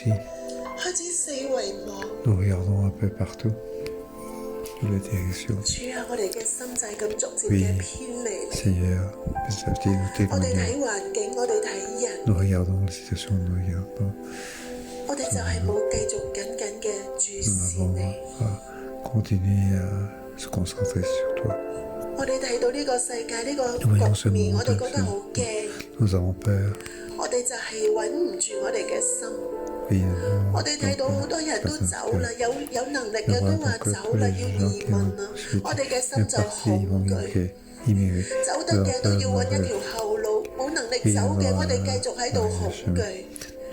開始四圍望。 nous regardons un peu partout, dans les directions. 主啊，我哋嘅心就係咁逐漸 Oui, 嘅偏離你。 Seigneur, petit à petit, nous 我哋 t'éloignons. 睇環境，我哋睇人， Nous regardons la situation, nous regardons. 我哋就係冇繼續緊緊嘅注 Nous 視 n'avons 你。 pas continué à se concentrer sur toi. 我哋睇到呢個世界呢個 voyons 局 ce 面， monde, 我哋覺得好驚， Nous avons peur. 我哋就係穩唔住我哋嘅心。 Oui, 我哋睇到好多人都走啦，有能力嘅都話走啦，要移民啦。我哋嘅心就恐懼， immigrés. 走得嘅都要揾一條後路，冇能力走嘅，我哋繼續喺度恐懼。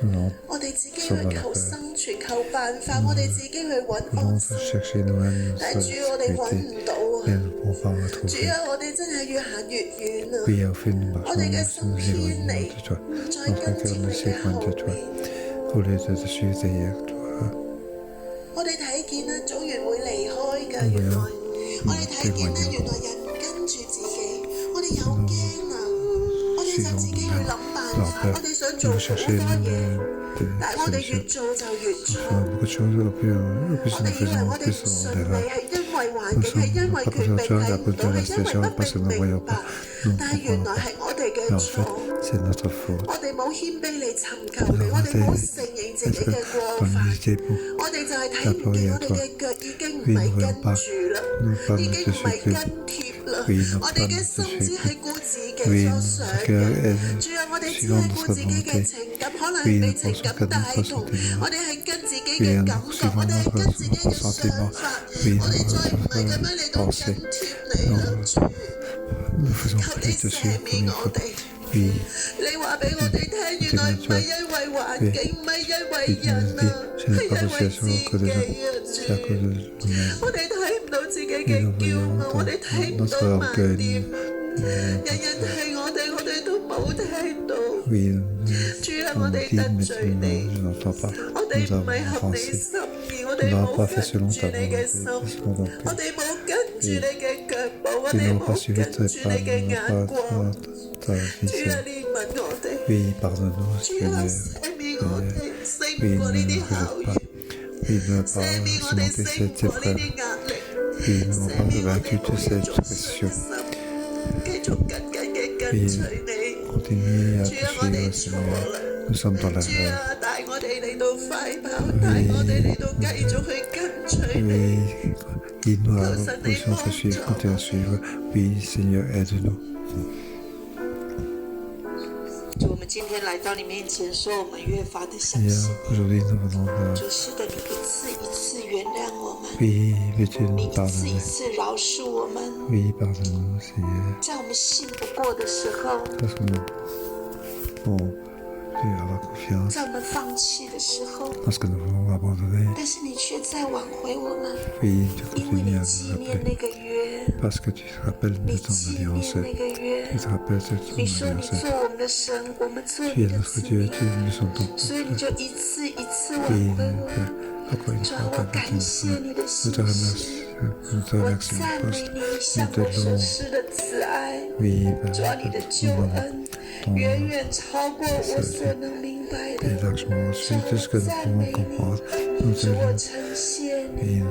Nous 我哋自己去求生存、求辦法，我哋自己去揾安 allons 心。 chercher nous-mêmes 但 notre 係主，我哋揾 sécurité, 唔到啊！ mais nous ne pouvons pas 主 retrouver. 啊，我哋真係越行越遠啊！ Oui, au fait, nous 我 marchons, 哋嘅 nous 心 nous 偏 éloignons 離， de toi. 唔再 Notre 跟 cœur 貼 ne 你嘅 s'éloigne 後 de toi. 面。 Au lieu de te suivre derrière toi, 我哋睇見啦，組員會離開㗎，原來我哋睇見咧，原來人唔跟住自己，我哋有驚啊！我哋就自己去諗辦法，我哋想做 nous 好 chercher 多嘢， nous-mêmes 但係我哋 des 越 solutions. 做就越 Nous 錯。 faisons beaucoup de choses, au plus 我 nous 哋以為 faisons, 我哋 plus 唔 on 順利 verra. 係因為環 Nous 境，係 sommes 因為 pas 決 pour 定 autre chose 睇 à 唔 cause 到， de 係 la 因為 situation, 不 parce que 明 nous ne voyons 明白 pas. Nous ne。但係原 comprenons 來 pas. 係我哋嘅 Mais en 錯 fait,。c'est notre faute. 我哋冇謙卑嚟尋求你，我哋冇承認自己嘅過 Comme 犯， il était pour 我哋就係睇唔見我哋嘅腳已經唔係跟住啦， nous pas 已 nous 經唔係 suivre. 跟貼啦。 Oui, nous 我 pas 哋嘅 nous 心只 suivre. 係顧自己 Oui, 所 notre 想 cœur 嘅。 est 主啊，我哋只 suivant 係顧 notre 自己嘅 volonté. 情感，可能係 Oui, 被 nous 情 pensons 感 qu'à 帶 notre 動， sentiment. 我哋係跟自己 Oui, 嘅 nous 感覺， suivons 我哋係 notre 跟自己嘅 sentiment. 想法， Oui, 我哋再唔係咁樣 notre 嚟到跟 pensée. 貼你啦，主。 Nous faisons 求你 plus de 赦 suivre 免 comme il 我 faut. 哋， Oui, 你話俾我哋聽，原來唔係因為環境，唔係因為人啊，係因為自己啊，主。我哋睇唔到自己嘅驕傲，我哋睇唔到盲點，人人提我哋，我哋都冇聽到。主啊，我哋得罪你，我哋唔係合你心意，我哋冇跟住你嘅心，我哋冇跟住你嘅腳步，我哋冇跟住你嘅眼光。主啊，憐憫我哋，主啊，赦免我哋，勝唔過呢啲考驗，赦免我哋勝過呢啲壓力，赦免我哋冇用忠心，繼續緊緊嘅跟隨你。主啊，我哋錯啦。主啊，帶我哋嚟到快跑，帶我哋嚟到繼續去跟隨你。求神你幫助。主，我們今天來到你面前，說我們越發的相信你。主，是的，你一次一次原諒我們，你一次一次饒恕我們。在我們信不過的時候，在我們放棄的時候，但是你卻在挽回我們，因為你紀念那個約，你紀念那個約，你說你做我們的神，我們做你的子民，所以你就一次一次挽回我們。主啊，我感謝你的信實，我讚美你向我所施的慈愛。主啊，你的救恩遠遠超過我所能明白的。主，我讚美你，主，我稱謝你。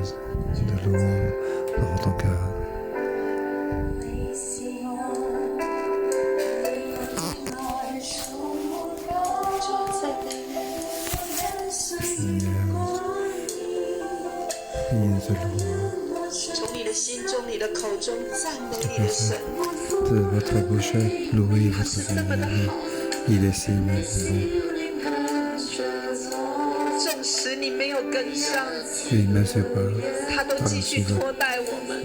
從你的心中、你的口中讚美你的神。他是那麼的好。縱使你沒有跟上，他都繼續拖帶我們。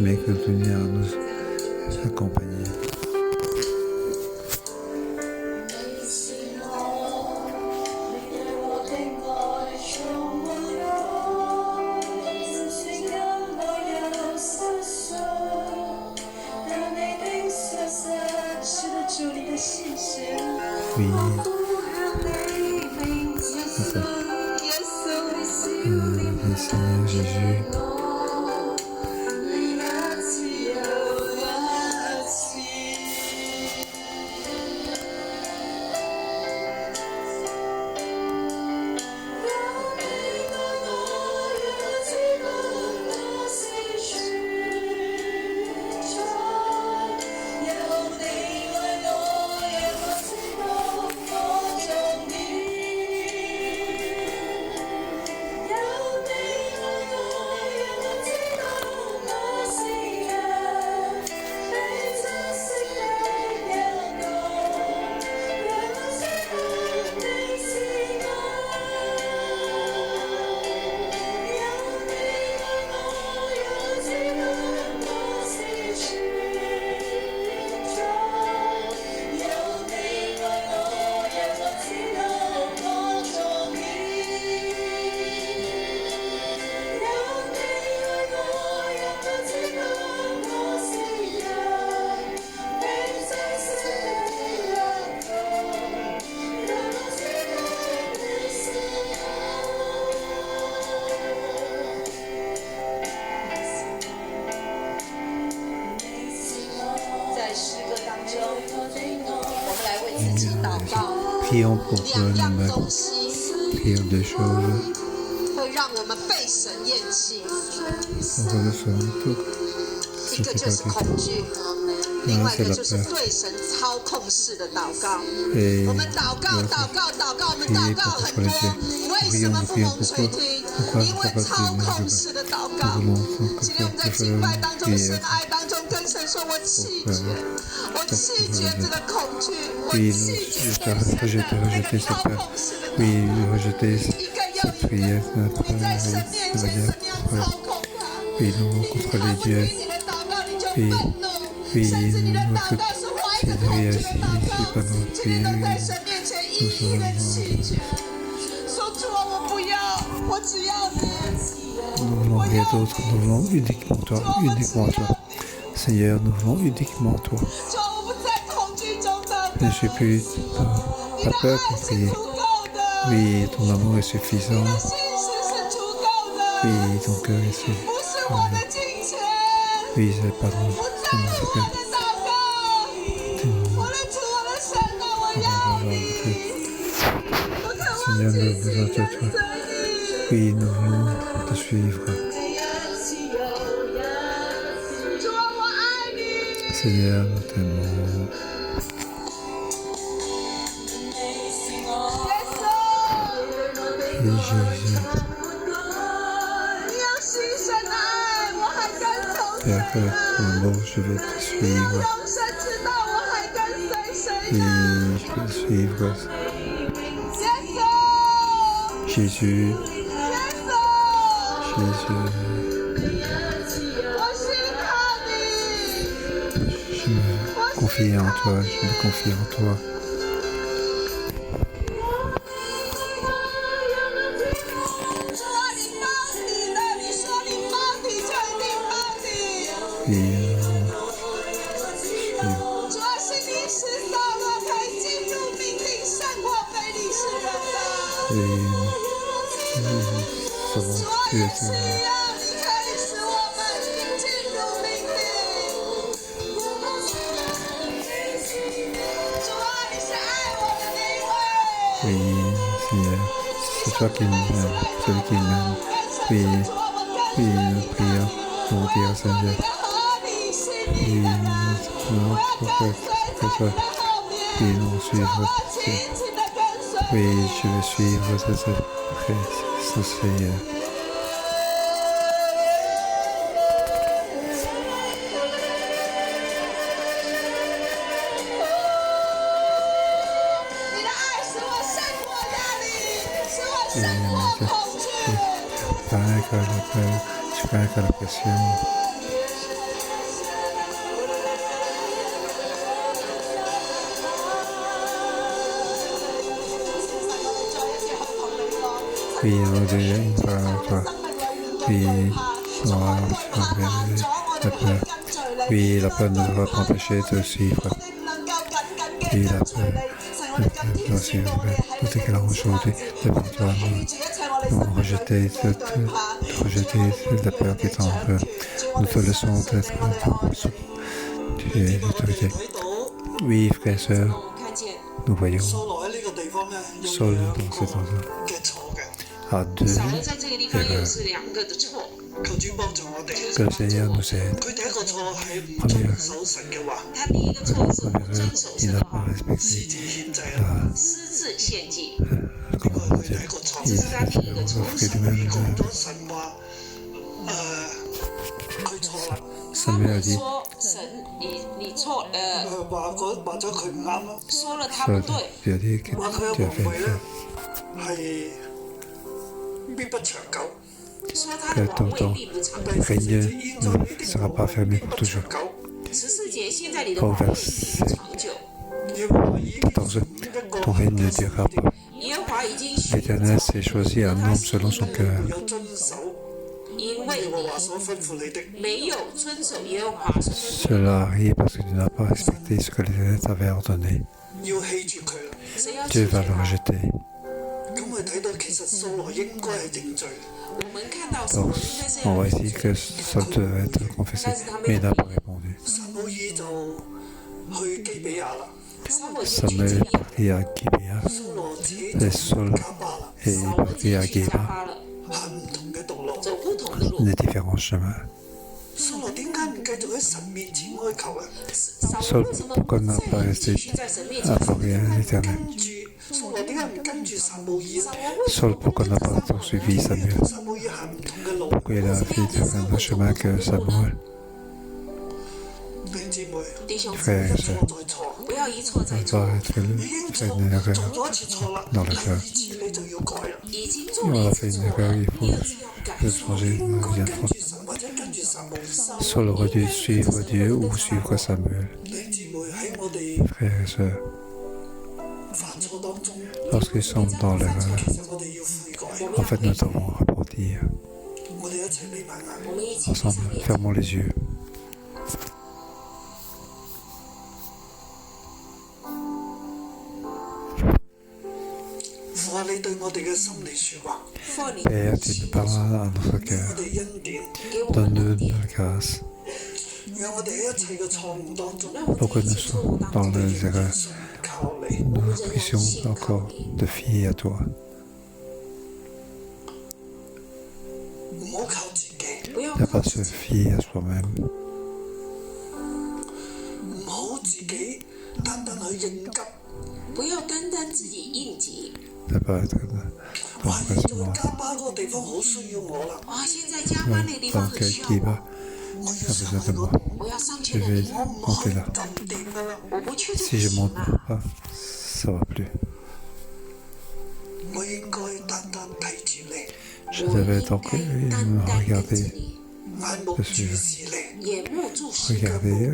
Prions pour nous-mêmes. Prions deux choses. 會讓我們被神厭棄。一個就是恐懼，另外一個就是對神操控式的禱告。我們禱告，我們禱告很多，為什麼不蒙垂聽？因為操控式的禱告。今天我們在敬拜當中、神愛當中，跟神說：我棄絕，我棄絕這個恐懼，我棄絕這個操控式的禱告。一個又一個，你在神面前怎樣操控他？他不聽你的禱告，你就憤怒，甚至你的禱告是懷在这个眼前，今天都在神面前一一的弃绝，说主啊，我不要，我只要你。 Nous voulons rien d'autre, nous voulons uniquement toi, uniquement toi. Seigneur, nous voulons uniquement toi. Je ne suis plus pas peur pour prier. Oui, ton amour est suffisant. Oui, ton cœur est suffisant. Oui, c'est pas mon cœur. Seigneur, nous voulons te toi. Oui, nous voulons te suivre. Seigneur, nous t'aimons. Oui, Jésus. Père, pour l'amour, je vais te suivre. Oui, je vais te suivre. Jésus. Jésus. Je me confie en toi, je me confie en toi. Oui, Seigneur, c'est toi qui m'aimes, celui qui m'aime. Oui, oui, nous prions pour dire, Seigneur. Oui, nous toi. Oui, nous suivre. Oui, je vais suivre ce Seigneur. Tu vaincre la pression. Oui, on dirait une fois à toi. Oui, on va la peur. Oui, la peur ne va pas empêcher de suivre. Oui, la peur doit suivre. Nous te déclarons aujourd'hui devant toi. Nous rejeter la peur qui est en eux. Nous te laissons être sous l'autorité. Oui, frères et sœurs, nous voyons Saul dans cet endroit a deux erreurs. Que le Seigneur nous aide. Première erreur, il n'a pas respecté comment dire, il a offert lui-même. Samuel a dit, Saul lui a dit que tu as fait que ton temps règne ne sera pas fermé pour toujours. Au verset 14, ton règne ne durera pas. L'Éternel s'est choisi un homme selon son cœur. Cela arrive parce que tu n'as pas respecté ce que l'Éternel t'avait ordonné. Dieu va le rejeter. Donc, on voit ici que ça devait être confessé, mais il n'a pas répondu. Samuel est parti à Gibéa, et Saul est parti à Géba, les différents chemins. Saul, pourquoi n'a pas resté adoré à l'Éternel? Saul, pourquoi n'a pas poursuivi Samuel? Pourquoi il a fait un chemin que Samuel? Frères et sœurs, ne pas être une erreur dans le cœur. On a fait une erreur, il faut changer une deuxième fois. Saul aurait dû suivre Dieu ou suivre Samuel. frères et sœurs, 犯錯當中， lorsqu'ils sont dans l'erreur, 其實我哋要悔改。 en fait, nous devons repentir. 我哋一齊眯埋眼， Ensemble, fermons les yeux. 父啊，你對我哋嘅心嚟説話， Père, tu nous parles à notre 我 cœur. 哋恩典， Donne-nous de la grâce 讓我哋喺一切嘅錯誤當中， pour que nous soyons dans les erreurs. 信靠你。 Nous puissions encore te fier à toi. 唔好靠自己， Ne pas se fier à soi-même. 唔好自己單單去應急， 不要单单自己應急。 Ne pas être dans 哇！ le 現在 raisonnement. 加班嗰個地方好需要我啦，哇，現在加班那個地方 Dans 很 quel 需要 qui 我， va, 我要 ça 上 besoin 去 de 嗰 moi. 度， 我要上 Je 去那 vais 裡， 我唔 monter 去 là. 就唔掂噶啦。 我不去就 Si je 不 monte 行了。 pas, ça va plus. 我應該單單睇住你， Je 我 devais 應 donc 該單 me 單跟着 regarder, 你， 眼目注視你， 眼目注視， regarder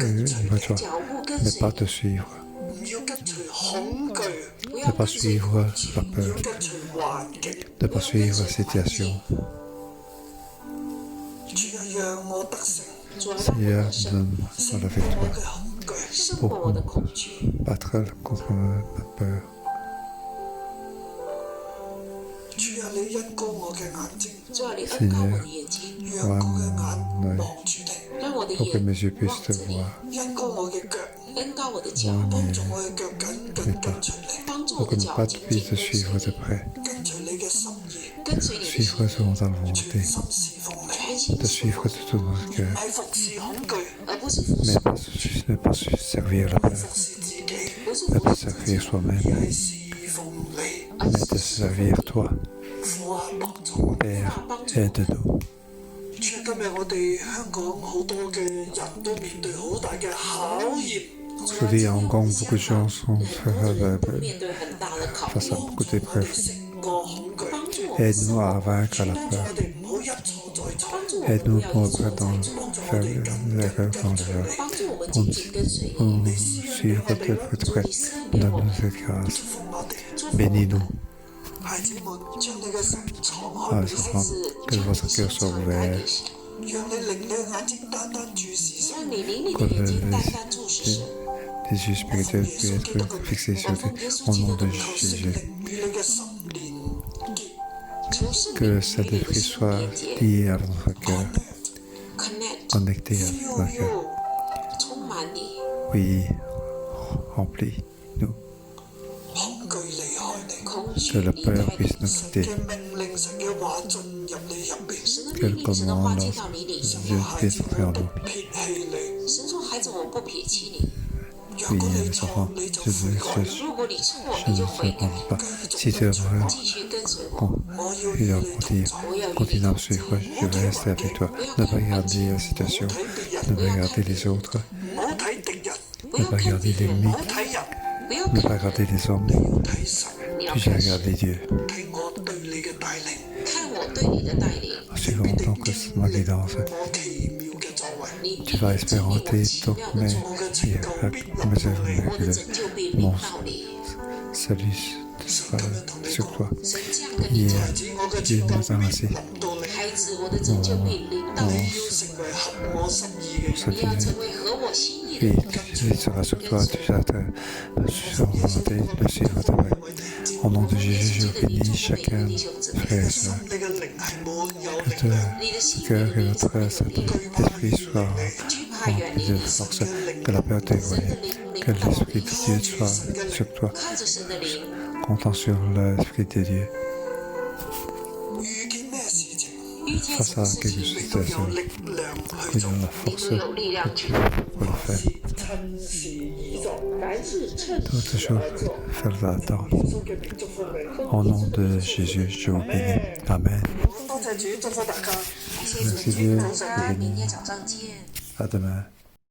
vers toi, 腳步跟 ne 隨 pas 你， te suivre, 唔要跟隨恐懼，不 ne 要 pas 跟隨 suivre 恐 la 懼， 唔 peur, 要跟隨環境。 ne pas suivre la situation. 主啊，讓我得勝， 主要讓我 Seigneur, 得勝， donne-moi la 我 victoire, 嘅恐懼。 勝過我的恐懼。 battre contre ma peur. 主啊，你恩膏我嘅眼睛，主要你恩膏我的眼睛，讓我嘅眼望住你，讓我的 Pour que 眼 mes yeux 望 puissent te 着你， voir, 恩膏我嘅腳， 恩膏我的腳， 幫助我嘅腳緊緊跟隨你， 幫助 pour 我 que 的 mes 腳 pattes 緊緊 puissent te 跟 suivre 隨 de 你， près, 跟隨你嘅心意，跟隨你的 suivre 心， selon ta volonté, 全心侍奉你，全心 te 侍 suivre 奉 de tout notre 唔 cœur, 係服侍恐懼， 而不是服 mais 侍， ne pas servir la 唔係 peur, 服侍自己，不是 ne 服 pas 侍自 servir 己， soi-même, 係侍奉你。而 mais 是 de servir toi, 父啊，幫助我。 Père, aide-nous. 主啊，今日我哋香港好多嘅人都面對好大嘅考驗， Aujourd'hui, à Hong Kong, beaucoup de gens sont 很多人都面對很大的考 face à 驗， beaucoup 我哋 d'épreuves. 勝過恐懼，幫助我們 Aide-nous à vaincre la 幫助 peur. 我哋唔好一錯再錯，幫助我們 Aide-nous 不要 pour 一 ne 錯 pas 再 dans- 錯， faire l'erreur dans l'erreur. 幫助我們緊緊跟隨你， Pour nous suivre de près, donne-nous cette grâce. 祝福我哋。祝福我 Bénis-nous, 們。孩子們，將你嘅心敞開 ah, 俾你， enfants, que votre cœur soit ouvert, 讓你靈你嘅眼睛單單注視神，讓你靈你的眼睛單單注視神。 les yeux spirituels puissent être fixés sur toi. Au nom de 求聖 Jésus, 靈與你嘅心連結，求聖 que le 靈與你的 Saint-Esprit 心 soit 連結 lié à notre cœur,，connect， connecté à notre cœur. 充滿你， Oui, remplis-nous. 恐懼離開你，恐 Que 懼 la 離 peur 開 puisse 你， nous 神 quitter. 嘅命令、神嘅話進入你入邊，神的 Que 命 le 令，神的話 commandement 進到你裡， Dieu puisse entrer en nous. 撇棄你。神說孩子我不撇棄你，若 Oui, 果你 mes 錯， enfants, 你就 je 悔 ne 改， sais- 如果你錯 je 你就 ne 悔 sais 改， pas. Si tu aimerais 繼續跟隨我， il a dit, continue à me suivre, je vais rester avec toi. Ne pas regarder la situation, 睇別人， ne pas regarder les autres, 唔好睇敵人，不 ne 要 pas 看 regarder 敵人， l'ennemi, 唔好睇人，不要 ne 看 pas regarder les hommes, 要睇神，你要 puis 看 regarder Dieu. 睇我對你嘅帶領，看我對你的帶領， Suivant donc ma guidance, 我奇妙嘅作為，你 tu vas 經歷我 expérimenter 奇 donc 妙的 mes 作為， mes œuvres 我的拯 miraculeuses. 救必臨 Mon 到你。 salut sera sur toi. 神這樣跟你 Hier, 講，孩子，我嘅 Dieu 拯 nous 救 a 必 ainsi. 臨到你，孩子，我的拯救必臨到你你，要成為合我心意嘅人。 Ce 你要 qui 成為合我心意的 puis 人。 il sera sur toi, tu seras sur volonté de suivre ta main. Au nom de Jésus, je bénis chacun, frères et sœurs. 你嘅靈係滿有 Que 力量， 你的心 que 裡 notre 有力 Saint-Esprit soit 懼怕遠 rempli 離 de 你， force, que la peur t'éloigne, que l'Esprit de Dieu soit sur toi, 靠着神的靈， comptant sur l'Esprit de Dieu. 遇見咩事情，遇見 Face 什麼 à 事 quelque 情， chose 都 de 有 situation, 力量去 que 做 nous avons la 你 force 都有力量去 pour le faire. 趁時而作。凡事趁 Toute 時 chose, 而做。 faire la attendre. 耶穌嘅名祝福你， Au nom de Jésus, je vous bénis. Amen. 多謝主，祝福大家。謝謝主， Merci 祝福 Dieu. 大家，明天早上見。 À demain.